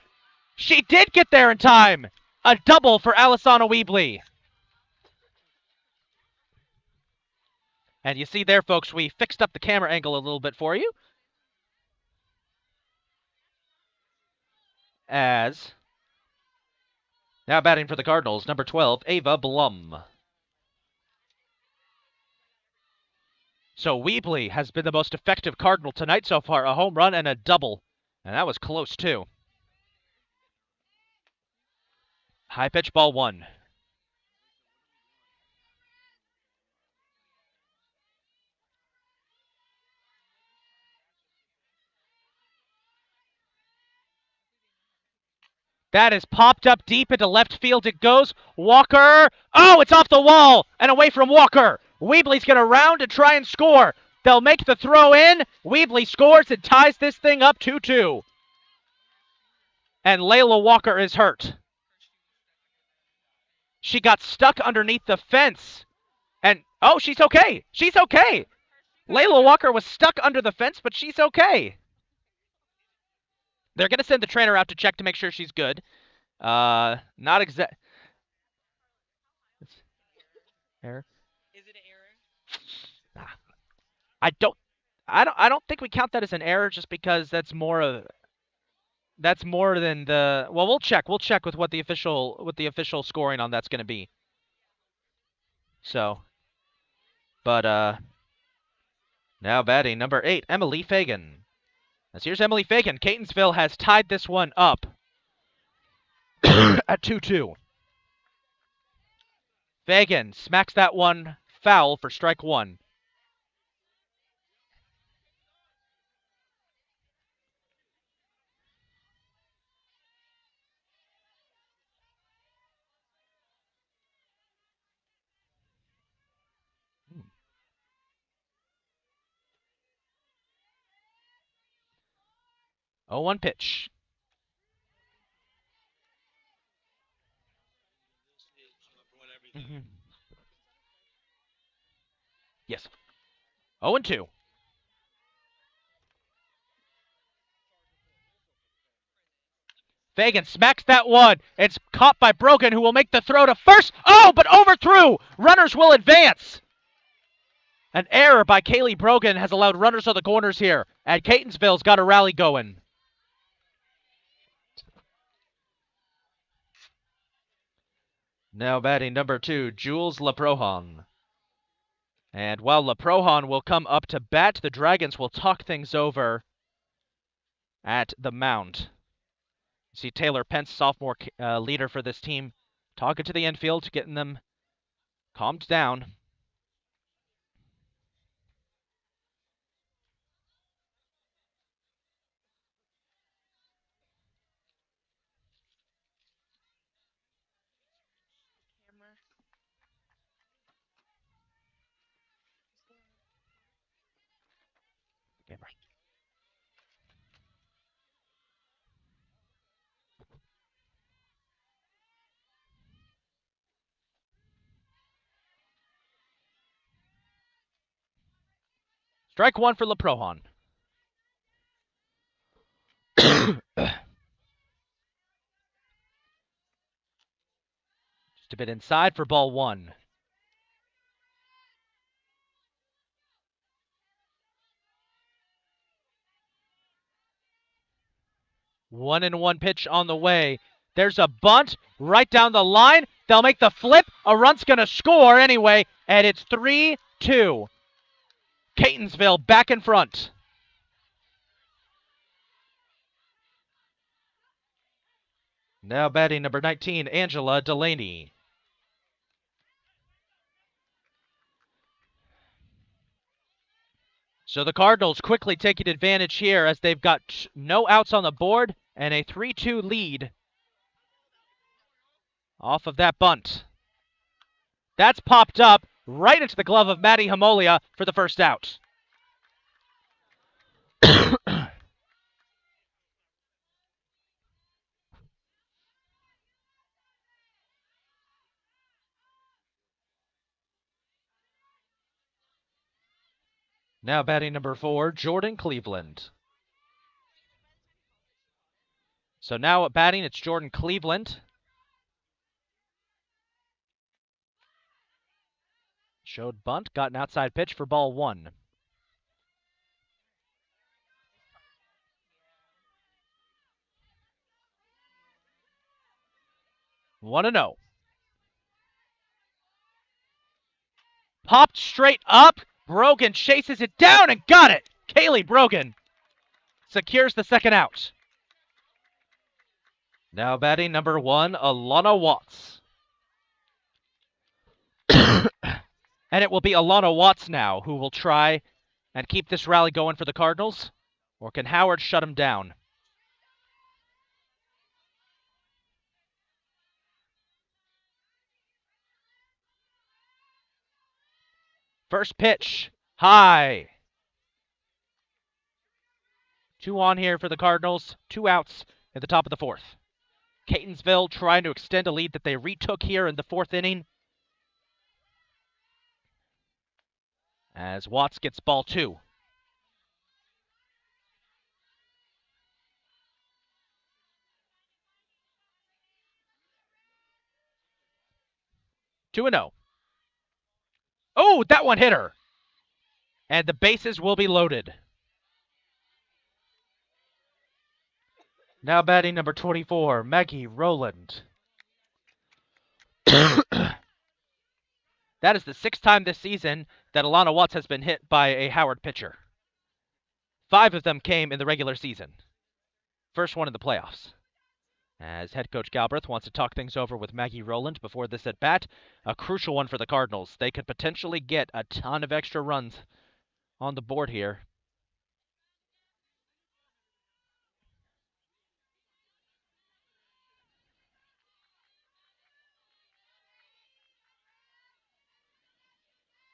She did get there in time. A double for Alessandra Weebly. And you see there, folks, we fixed up the camera angle a little bit for you. As now batting for the Cardinals, number 12, Ava Blum. So Weebly has been the most effective Cardinal tonight so far. A home run and a double. And that was close, too. High pitch, ball one. That is popped up deep into left field. It goes. Walker. Oh, it's off the wall and away from Walker. Weebly's going to round and try and score. They'll make the throw in. Weebly scores and ties this thing up 2-2. And Layla Walker is hurt. She got stuck underneath the fence. And, oh, she's okay. She's okay. Layla Walker was stuck under the fence, but she's okay. They're going to send the trainer out to check to make sure she's good. Not exact. Error. Is it an error? I don't think we count that as an error just because that's more than the. Well, we'll check. We'll check with what the official scoring on that's going to be. So, but now batting number 8, Emily Fagan. As here's Emily Fagan. Catonsville has tied this one up at 2-2. Fagan smacks that one foul for strike one. Oh, 1 pitch. Mm-hmm. Yes. 0-2. Fagan smacks that one. It's caught by Brogan, who will make the throw to first. Oh, but overthrew. Runners will advance. An error by Kaylee Brogan has allowed runners on the corners here. And Catonsville's got a rally going. Now batting number 2, Jules LaProhan. And while LaProhan will come up to bat, the Dragons will talk things over at the mound. You see Taylor Pence, sophomore leader for this team, talking to the infield, getting them calmed down. Strike one for LaProhan. Just a bit inside for ball one. 1-1 pitch on the way. There's a bunt right down the line. They'll make the flip. A run's going to score anyway, and it's 3-2. Catonsville back in front. Now batting number 19, Angela Delaney. So the Cardinals quickly taking advantage here as they've got no outs on the board and a 3-2 lead off of that bunt. That's popped up right into the glove of Maddie Hamolia for the first out. Now batting number 4, Jordan Cleveland. So now at batting, it's Jordan Cleveland. Showed bunt, got an outside pitch for ball 1. Yeah. 1-0. Popped straight up. Brogan chases it down and got it. Kaylee Brogan secures the second out. Now batting number 1, Alana Watts. And it will be Alana Watts now who will try and keep this rally going for the Cardinals. Or can Howard shut him down? First pitch, high. 2 on here for the Cardinals. 2 outs at the top of the 4th. Catonsville trying to extend a lead that they retook here in the 4th inning. As Watts gets ball 2. Two and 0. Oh, that one hit her. And the bases will be loaded. Now batting number 24, Maggie Rowland. That is the 6th time this season that Alana Watts has been hit by a Howard pitcher. 5 of them came in the regular season. First one in the playoffs. As head coach Galbraith wants to talk things over with Maggie Rowland before this at bat, a crucial one for the Cardinals. They could potentially get a ton of extra runs on the board here.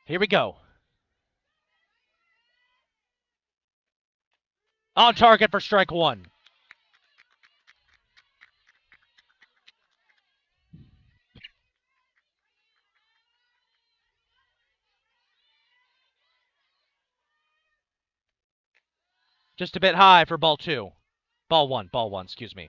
Here we go. On target for strike 1. Just a bit high for ball 2. Ball 1, excuse me.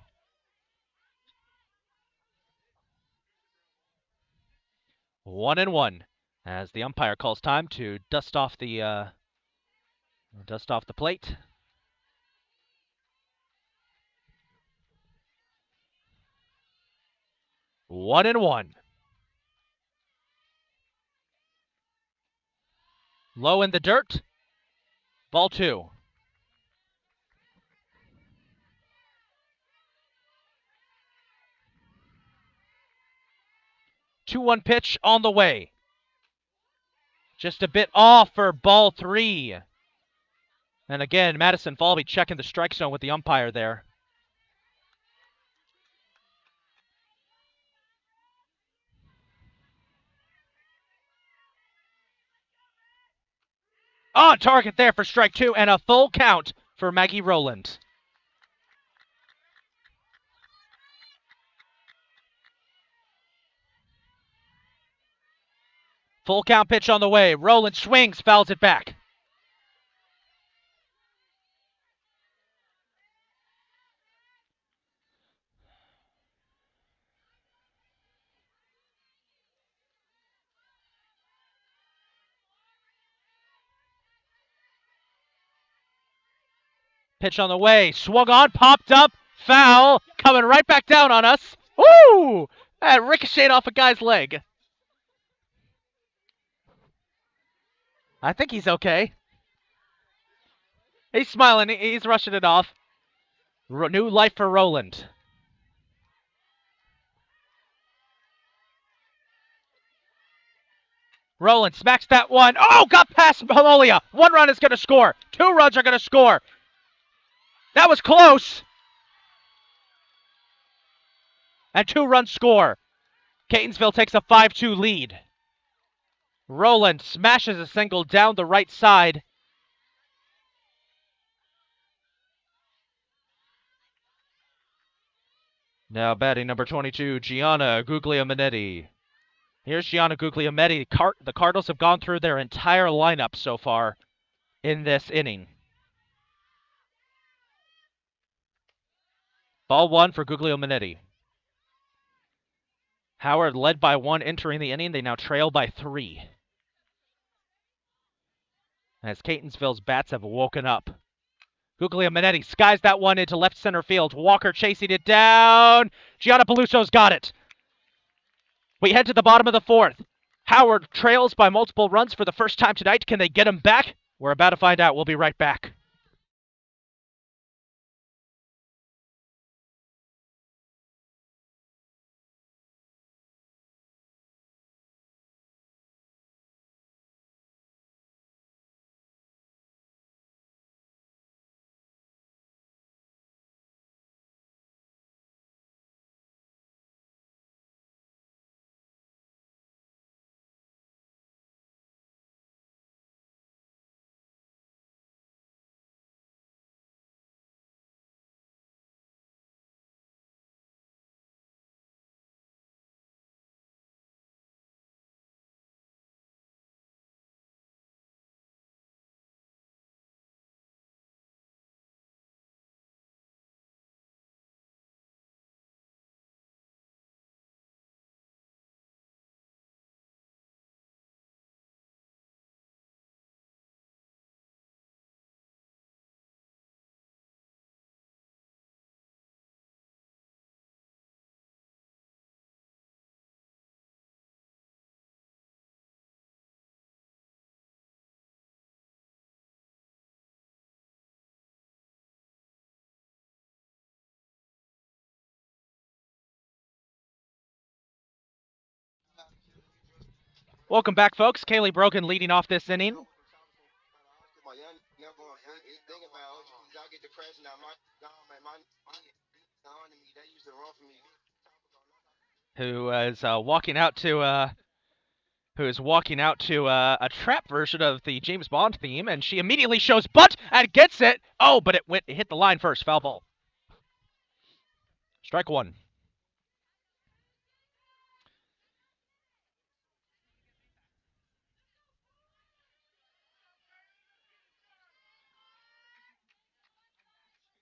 1-1 as the umpire calls time to dust off the plate. One and one. Low in the dirt. Ball 2. Two-one pitch on the way. Just a bit off for ball 3. And again, Madison Falvey checking the strike zone with the umpire there. On target there for strike 2 and a full count for Maggie Rowland. Full count pitch on the way. Rowland swings, fouls it back. Pitch on the way. Swung on, popped up, foul, coming right back down on us. Woo! That ricocheted off a guy's leg. I think he's okay. He's smiling. He's rushing it off. New life for Rowland. Rowland smacks that one. Oh, got past Hololia. 1 run is going to score. 2 runs are going to score. That was close. And 2 runs score. Catonsville takes a 5-2 lead. Rowland smashes a single down the right side. Now batting number 22, Gianna Guglielminetti. Here's Gianna Guglielminetti. The Cardinals have gone through their entire lineup so far in this inning. Ball 1 for Guglielminetti. Howard led by 1 entering the inning. They now trail by 3. as Catonsville's bats have woken up. Guglielminetti skies that one into left center field. Walker chasing it down. Gianna Peluso's got it. We head to the bottom of the fourth. Howard trails by multiple runs for the first time tonight. Can they get him back? We're about to find out. We'll be right back. Welcome back, folks. Kaylee Brogan leading off this inning. Who is walking out to a trap version of the James Bond theme, and she immediately shows butt and gets it. Oh, but it hit the line first. Foul ball. Strike one.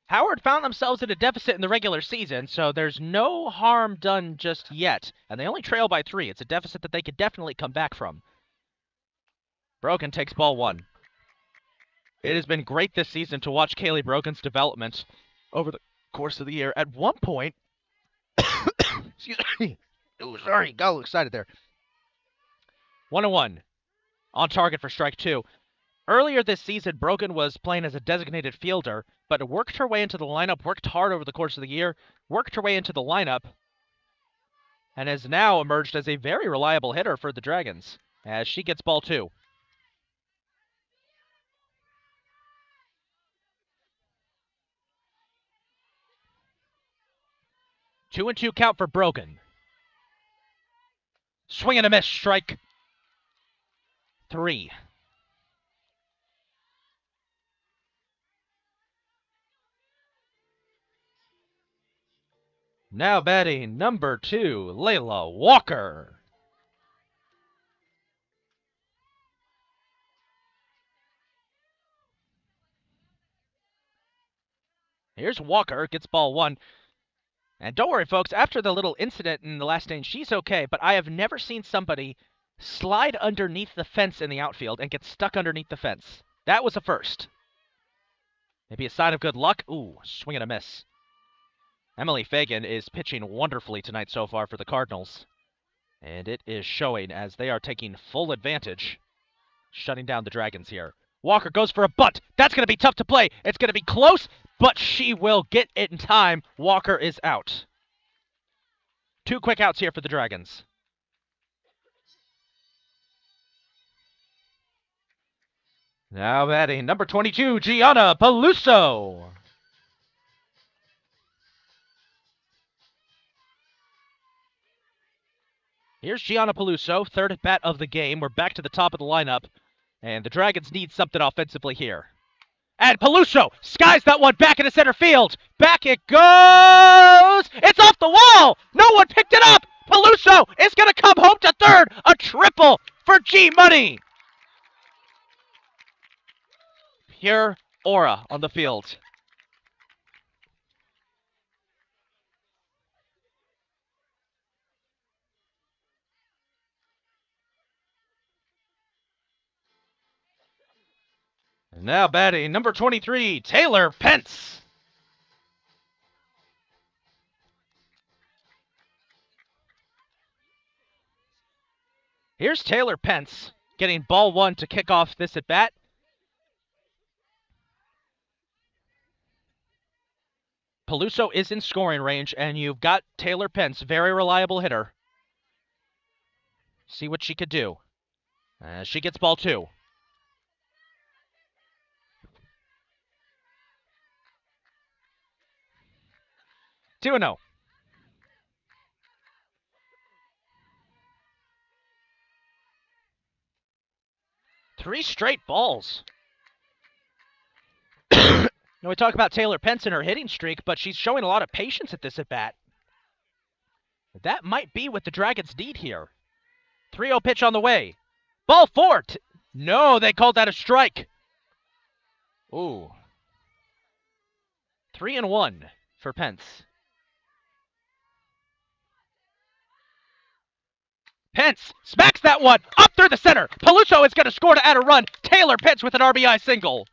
Howard found themselves in a deficit in the regular season, so there's no harm done just yet. And they only trail by 3. It's a deficit that they could definitely come back from. Brogan takes ball 1. It has been great this season to watch Kaylee Brogan's development over the course of the year. At one point, excuse me. Oh, sorry, got a little excited there. 1-1. On target for strike 2. Earlier this season, Brogan was playing as a designated fielder, but worked her way into the lineup, worked hard over the course of the year, worked her way into the lineup, and has now emerged as a very reliable hitter for the Dragons, as she gets ball 2. 2-2 count for Brogan. Swing and a miss, strike 3. Now batting number 2, Layla Walker. Here's Walker, gets ball 1. And don't worry, folks, after the little incident in the last inning, she's okay, but I have never seen somebody slide underneath the fence in the outfield and get stuck underneath the fence. That was a first. Maybe a sign of good luck. Ooh, swing and a miss. Emily Fagan is pitching wonderfully tonight so far for the Cardinals. And it is showing as they are taking full advantage, shutting down the Dragons here. Walker goes for a bunt. That's going to be tough to play. It's going to be close, but she will get it in time. Walker is out. 2 quick outs here for the Dragons. Now batting number 22, Gianna Peluso. Here's Gianna Peluso, third at bat of the game. We're back to the top of the lineup, and the Dragons need something offensively here. And Peluso skies that one back into center field. Back it goes. It's off the wall. No one picked it up. Peluso is going to come home to third. A triple for G Money. Pure aura on the field. Now batting number 23, Taylor Pence. Here's Taylor Pence getting ball one to kick off this at bat. Peluso is in scoring range, and you've got Taylor Pence, very reliable hitter. See what she could do. She gets ball two. 2-0. Three straight balls. Now we talk about Taylor Pence and her hitting streak, but she's showing a lot of patience at this at bat. That might be what the Dragons need here. 3-0 pitch on the way. Ball four. No, they called that a strike. Ooh. 3-1 for Pence. Pence smacks that one up through the center. Peluso is going to score to add a run. Taylor Pence with an RBI single.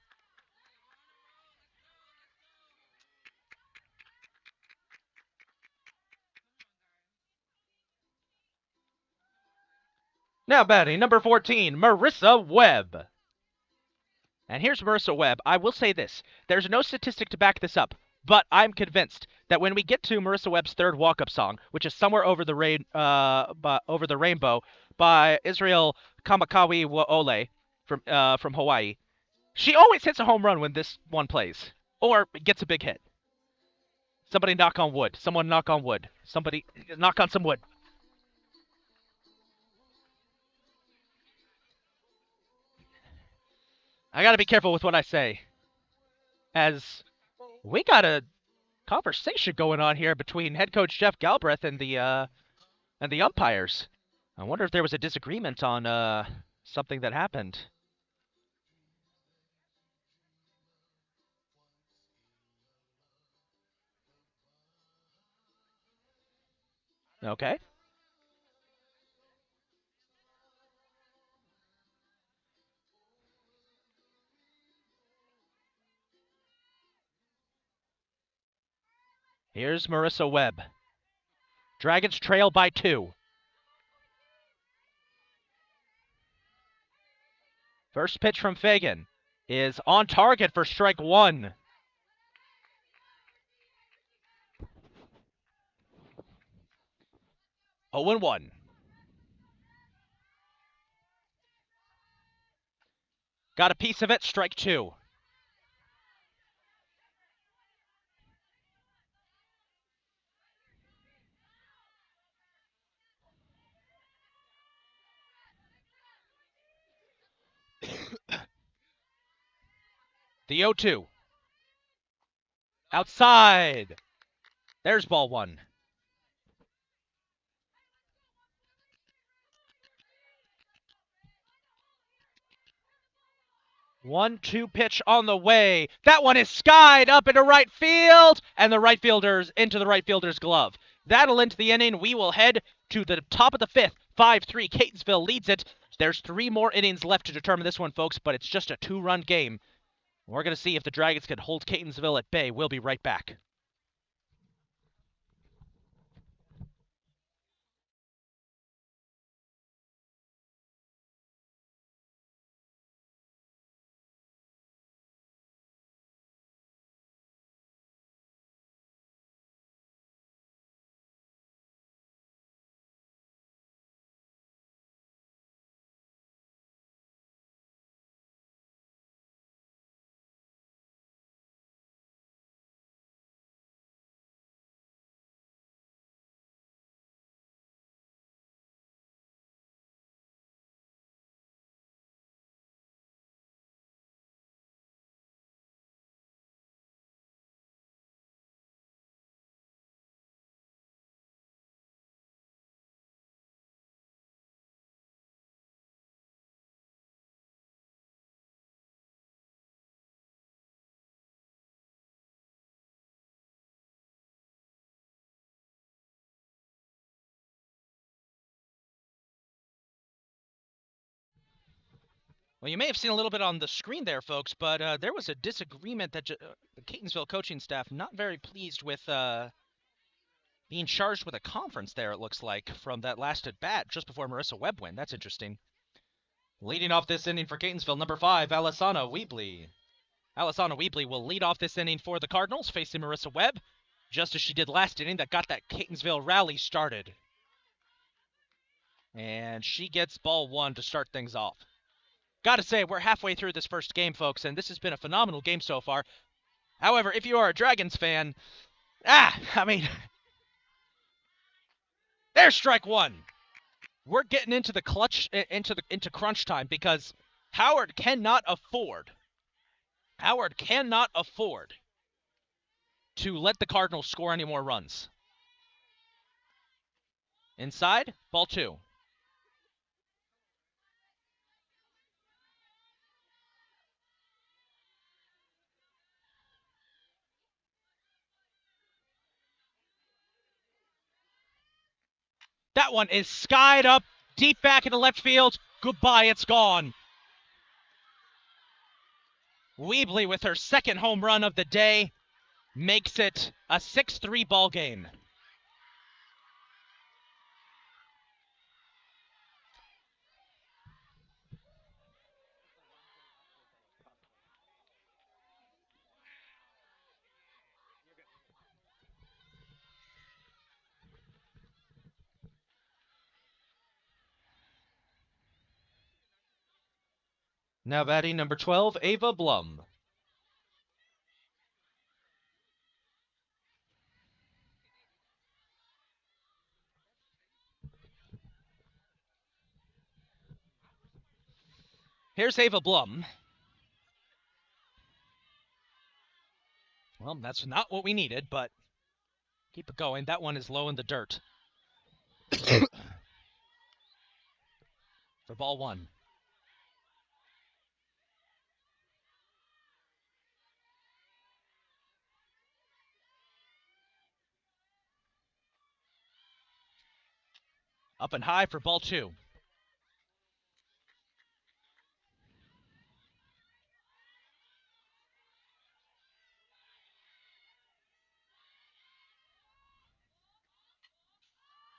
Now batting number 14, Marissa Webb. And here's Marissa Webb. I will say this. There's no statistic to back this up, but I'm convinced that when we get to Marissa Webb's third walk-up song, which is Somewhere Over the Rainbow by Israel Kamakawi Waole from Hawaii, she always hits a home run when this one plays, or gets a big hit. Somebody knock on wood. Someone knock on wood. Somebody knock on some wood. I gotta be careful with what I say, as we got a conversation going on here between head coach Jeff Galbraith and the umpires. I wonder if there was a disagreement on something that happened. Okay. Here's Marissa Webb. Dragons trail by 2. First pitch from Fagan is on target for strike 1. Oh and 1. Got a piece of it, strike 2. The 0-2. Outside. There's ball 1. 1-2 pitch on the way. That one is skied up into right field, and the right fielder's into the right fielder's glove. That'll end the inning. We will head to the top of the 5th. 5-3. Catonsville leads it. There's 3 more innings left to determine this one, folks, but it's just a 2-run game. We're going to see if the Dragons can hold Catonsville at bay. We'll be right back. Well, you may have seen a little bit on the screen there, folks, but there was a disagreement that the Catonsville coaching staff not very pleased with being charged with a conference there, it looks like, from that last at-bat just before Marissa Webb went. That's interesting. Leading off this inning for Catonsville, number 5, Alessana Weebley. Alessana Weebley will lead off this inning for the Cardinals, facing Marissa Webb, just as she did last inning that got that Catonsville rally started. And she gets ball 1 to start things off. Gotta say, we're halfway through this first game, folks, and this has been a phenomenal game so far. However, if you are a Dragons fan, there's strike 1. We're getting into the clutch, into crunch time, because Howard cannot afford to let the Cardinals score any more runs. Inside, ball 2. That one is skied up deep back into left field. Goodbye, it's gone. Weebley, with her second home run of the day, makes it a 6-3 ball game. Now batting number 12, Ava Blum. Here's Ava Blum. Well, that's not what we needed, but keep it going. That one is low in the dirt. For ball 1. Up and high for ball 2.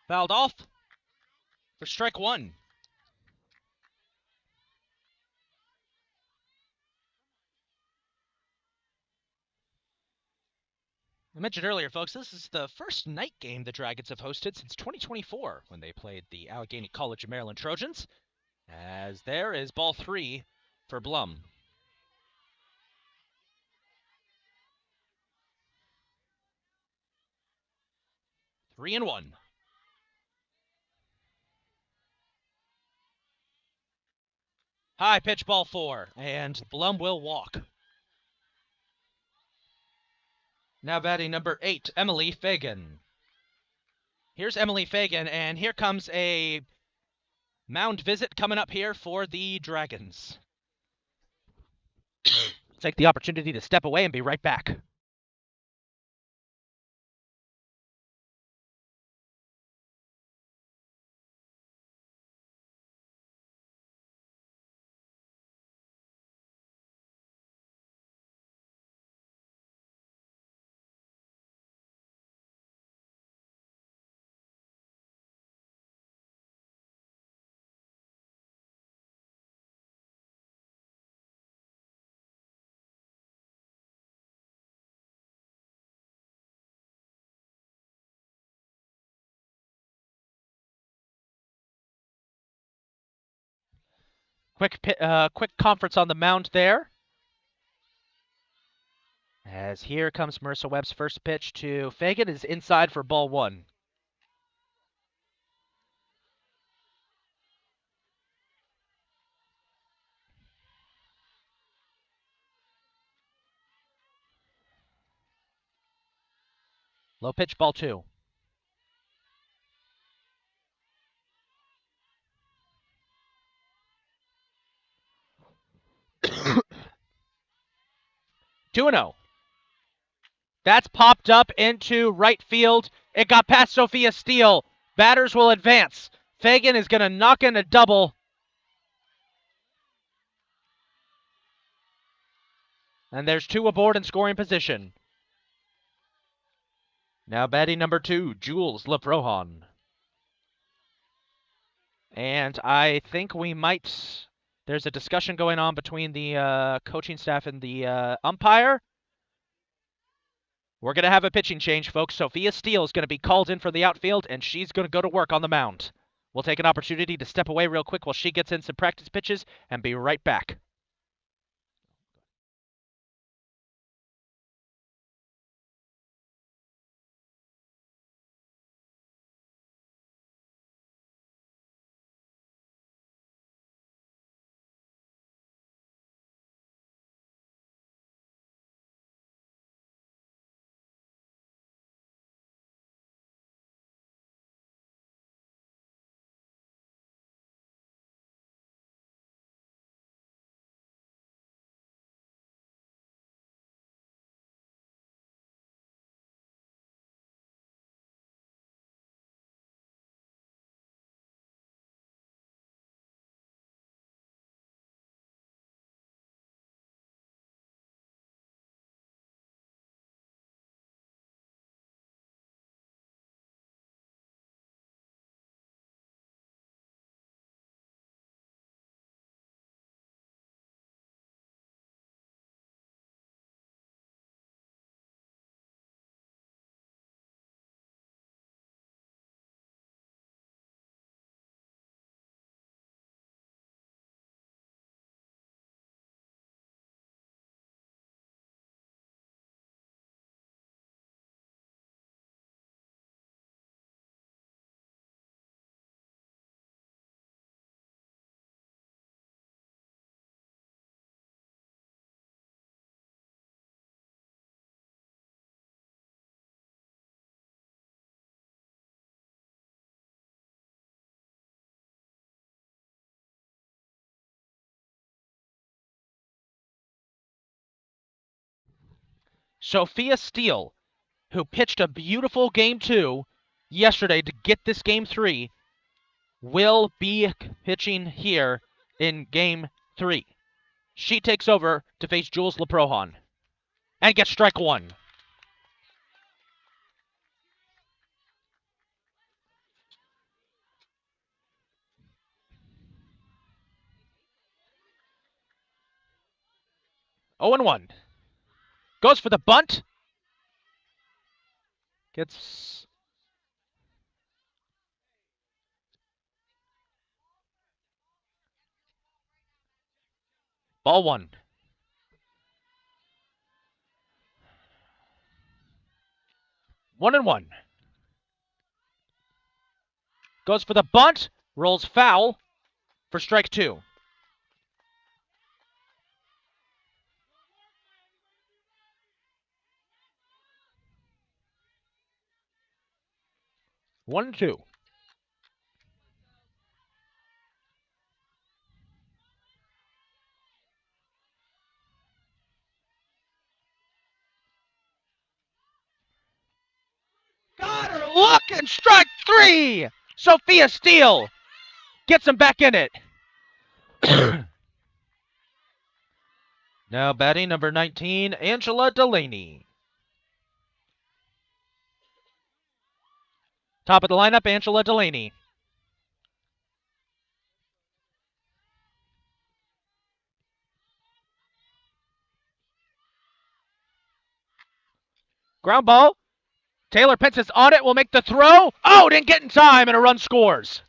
Fouled off for strike 1. I mentioned earlier, folks, this is the first night game the Dragons have hosted since 2024 when they played the Allegheny College of Maryland Trojans. As there is ball 3 for Blum. Three and 1. High pitch, ball 4, and Blum will walk. Now batting number 8, Emily Fagan. Here's Emily Fagan, and here comes a mound visit coming up here for the Dragons. Take the opportunity to step away and be right back. Quick conference on the mound there. As here comes Marissa Webb's first pitch to Fagan is inside for ball 1. Low pitch, ball 2. Two and 0. That's popped up into right field. It got past Sophia Steele. Batters will advance. Fagan is going to knock in a double. And there's 2 aboard in scoring position. Now batting number 2, Jules Leprohan. And I think we might... There's a discussion going on between the coaching staff and the umpire. We're going to have a pitching change, folks. Sophia Steele is going to be called in for the outfield, and she's going to go to work on the mound. We'll take an opportunity to step away real quick while she gets in some practice pitches and be right back. Sophia Steele, who pitched a beautiful Game 2 yesterday to get this Game 3, will be pitching here in Game 3. She takes over to face Jules Leprohan and gets strike 1. Oh and 1. Goes for the bunt. Gets... Ball 1. 1 and 1. Goes for the bunt. Rolls foul for strike 2. One and 2. Got her look and strike 3. Sophia Steele gets him back in it. Now batting number 19, Angela Delaney. Top of the lineup, Angela Delaney. Ground ball. Taylor Pitts is on it, will make the throw. Oh, didn't get in time, and a run scores.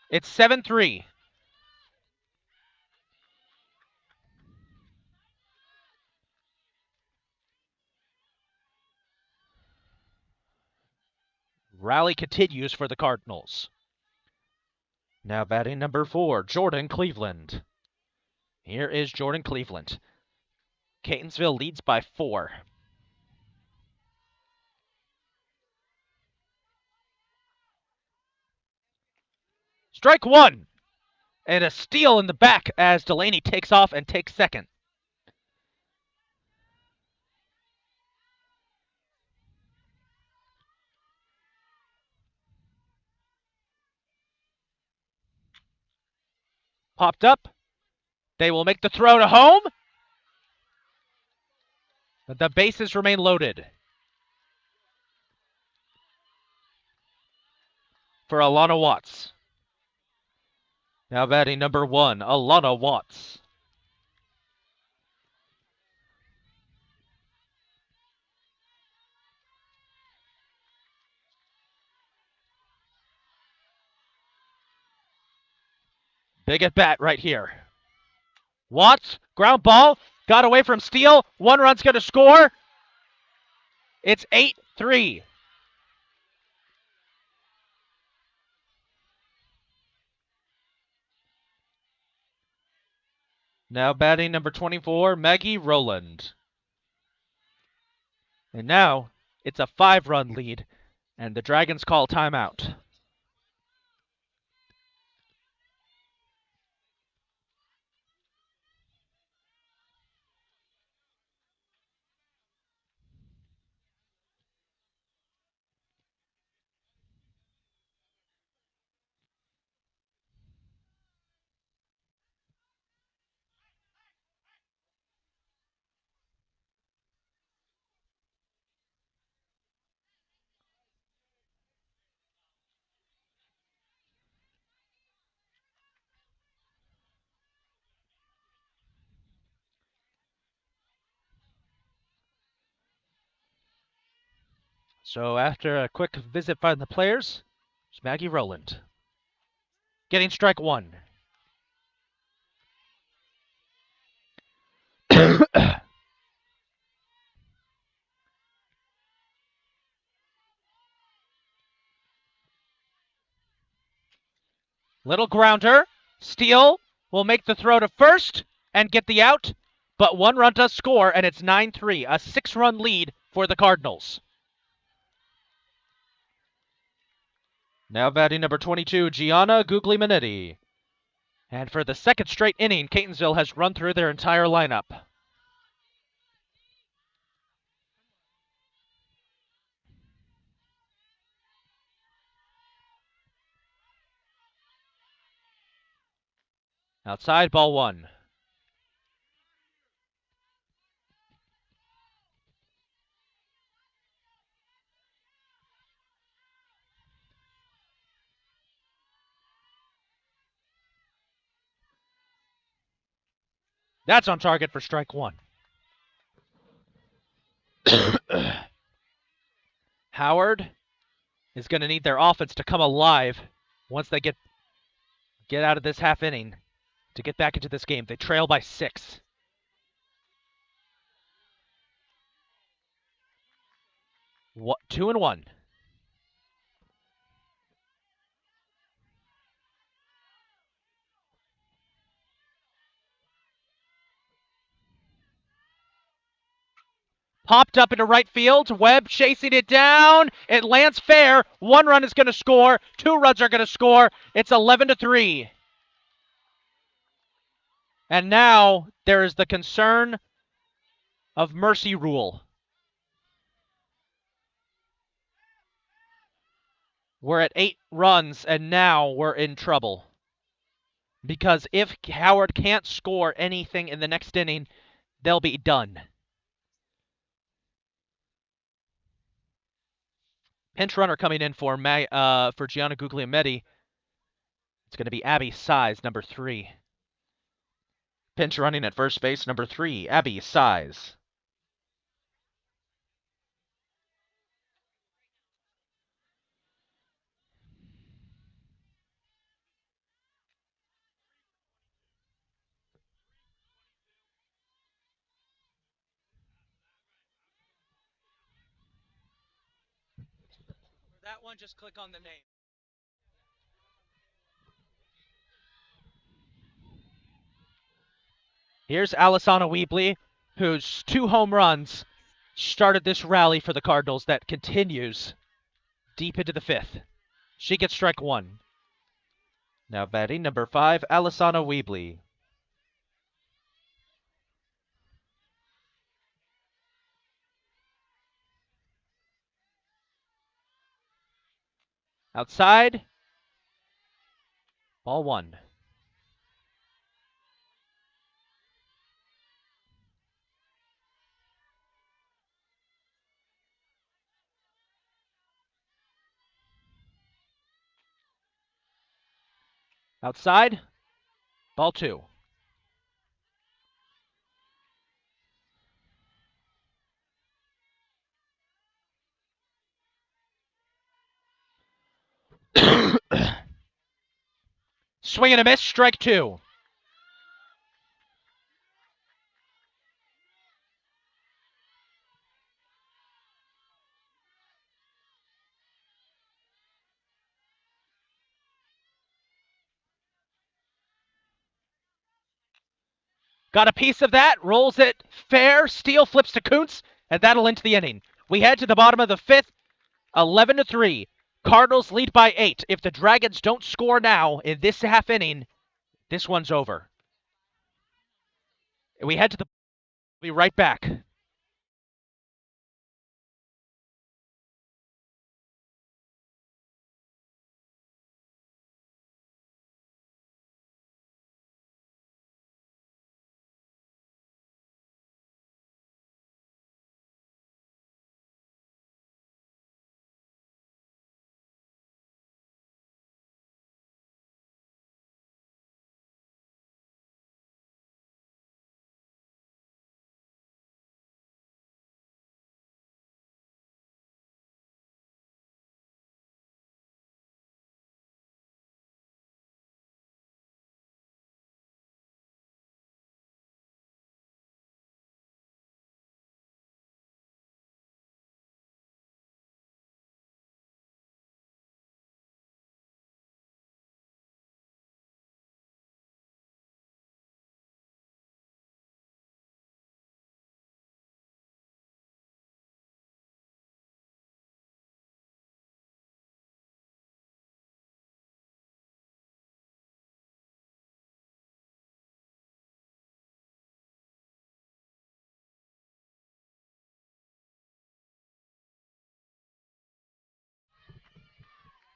It's 7-3. Rally continues for the Cardinals. Now batting number 4, Jordan Cleveland. Here is Jordan Cleveland. Catonsville leads by 4. Strike 1. And a steal in the back as Delaney takes off and takes second. Popped up. They will make the throw to home. But the bases remain loaded for Alana Watts. Now batting number 1, Alana Watts. Big at bat right here. Watts, ground ball, got away from Steele. 1 run's going to score. It's 8-3. Now batting number 24, Maggie Rowland. And now it's a 5-run lead, and the Dragons call timeout. So after a quick visit by the players, it's Maggie Rowland getting strike 1. Little grounder. Steele will make the throw to first and get the out, but 1 run does score, and it's 9-3, a 6-run lead for the Cardinals. Now batting number 22, Gianna Guglielminetti. And for the second straight inning, Catonsville has run through their entire lineup. Outside, ball 1. That's on target for strike 1. Howard is going to need their offense to come alive once they get out of this half inning to get back into this game. They trail by 6. What, 2-1. Popped up into right field. Webb chasing it down. It lands fair. 1 run is going to score. 2 runs are going to score. It's 11-3. And now there is the concern of mercy rule. We're at 8 runs, and now we're in trouble. Because if Howard can't score anything in the next inning, they'll be done. Pinch runner coming in for Gianna Guglielminetti. It's going to be Abby Size, number 3. Pinch running at first base, number 3, Abby Size. For that one, just click on the name. Here's Alessandra Weebley, whose 2 home runs started this rally for the Cardinals that continues deep into the 5th. She gets strike 1. Now batting number 5, Alessandra Weebley. Outside, ball 1. Outside, ball 2. Swing and a miss, strike 2. Got a piece of that, rolls it fair, Steele flips to Kuntz, and that'll end the inning. We head to the bottom of the 5th, 11-3. Cardinals lead by 8. If the Dragons don't score now in this half inning, this one's over. We head to the... We'll be right back.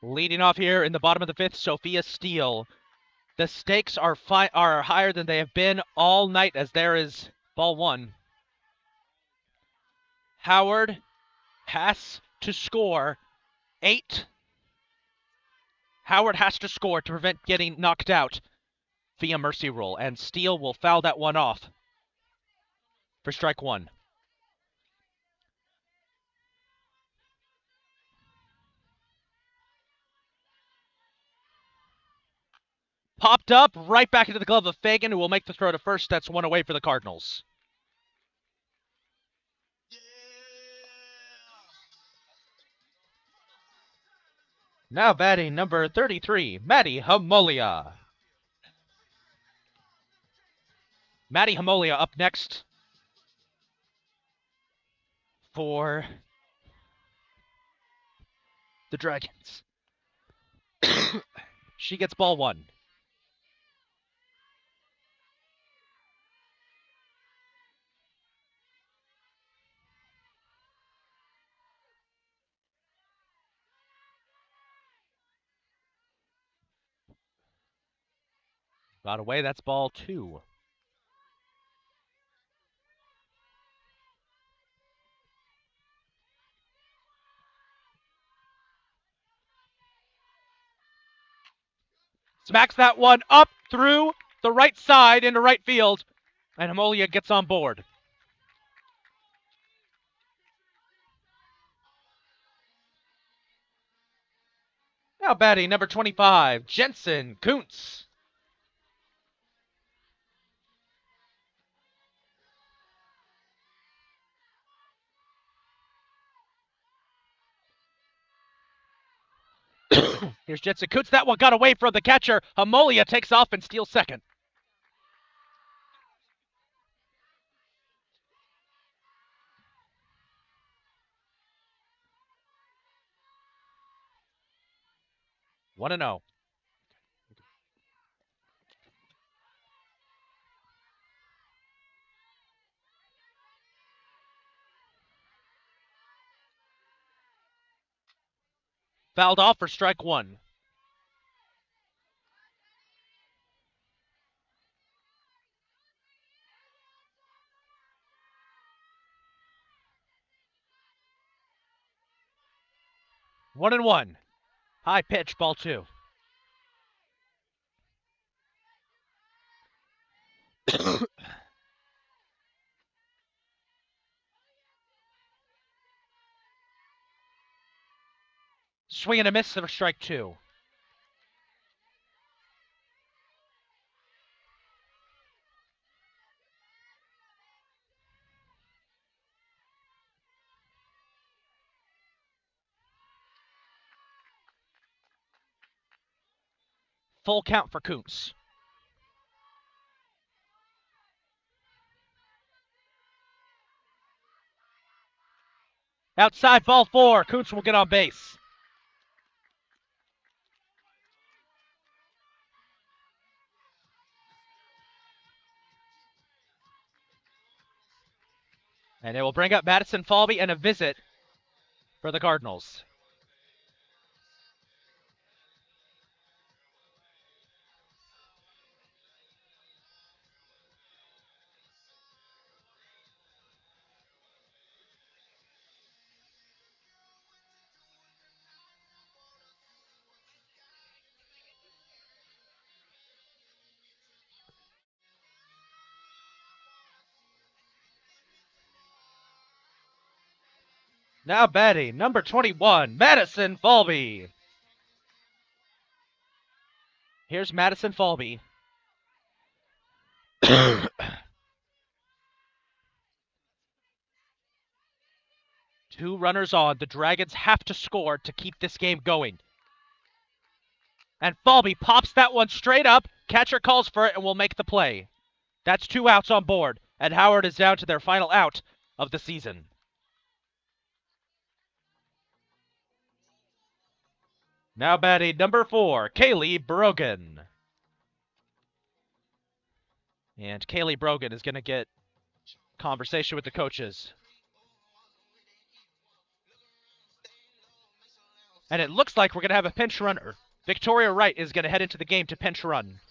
Leading off here in the bottom of the 5th, Sophia Steele. The stakes are higher than they have been all night as there is ball 1. Howard has to score 8. Howard has to score to prevent getting knocked out via mercy rule, and Steele will foul that one off for strike 1. Popped up, right back into the glove of Fagan, who will make the throw to first. That's one away for the Cardinals. Now batting number 33, Maddie Hamolia. Maddie Hamolia up next for the Dragons. She gets ball 1. Got away, that's ball 2. Smacks that one up through the right side into right field, and Hamolia gets on board. Now batting number 25, Jensen Kuntz. Here's Jensen Kuntz. That one got away from the catcher. Hamolia takes off and steals second. One and 0. Fouled off for strike 1. One and 1. High pitch, ball 2. Swing and a miss for strike 2. Full count for Kuntz. Outside, ball 4. Kuntz will get on base. And it will bring up Madison Falvey and a visit for the Cardinals. Now batting, number 21, Madison Falvey. Here's Madison Falvey. 2 runners on. The Dragons have to score to keep this game going. And Falvey pops that one straight up. Catcher calls for it and will make the play. That's 2 outs on board, and Howard is down to their final out of the season. Now batting number 4, Kaylee Brogan. And Kaylee Brogan is going to get conversation with the coaches. And it looks like we're going to have a pinch runner. Victoria Wright is going to head into the game to pinch run.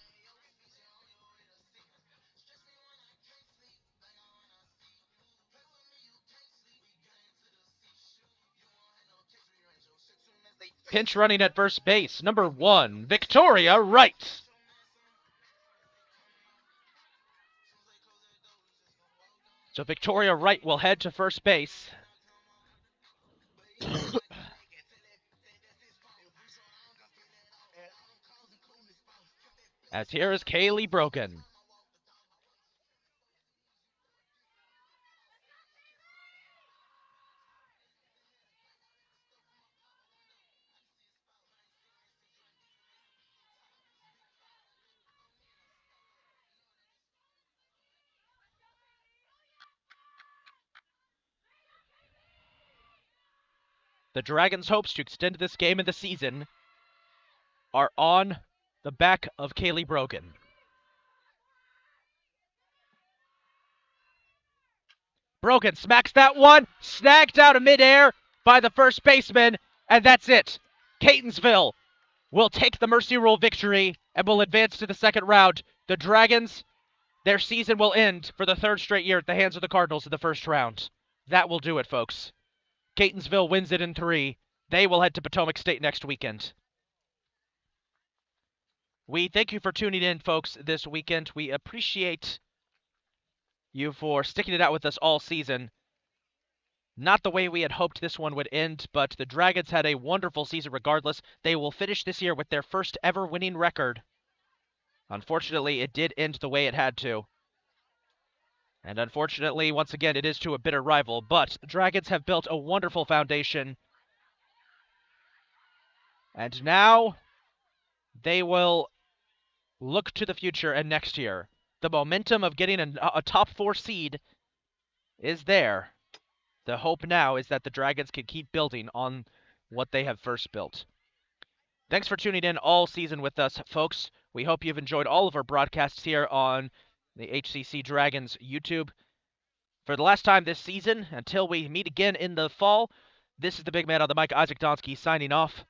Pinch running at first base, number 1, Victoria Wright. So Victoria Wright will head to first base. As here is Kaylee Brogan. The Dragons' hopes to extend this game in the season are on the back of Kaylee Brogan. Brogan smacks that one, snagged out of midair by the first baseman, and that's it. Catonsville will take the Mercy Rule victory and will advance to the second round. The Dragons, their season will end for the 3rd straight year at the hands of the Cardinals in the first round. That will do it, folks. Catonsville wins it in 3. They will head to Potomac State next weekend. We thank you for tuning in, folks, this weekend. We appreciate you for sticking it out with us all season. Not the way we had hoped this one would end, but the Dragons had a wonderful season regardless. They will finish this year with their first ever winning record. Unfortunately, it did end the way it had to. And unfortunately, once again, it is to a bitter rival, but the Dragons have built a wonderful foundation. And now they will look to the future and next year. The momentum of getting a top 4 seed is there. The hope now is that the Dragons can keep building on what they have first built. Thanks for tuning in all season with us, folks. We hope you've enjoyed all of our broadcasts here on the HCC Dragons YouTube. For the last time this season, until we meet again in the fall, this is the big man on the mic, Isaac Donsky, signing off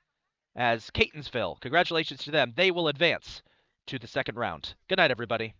as Catonsville. Congratulations to them. They will advance to the second round. Good night, everybody.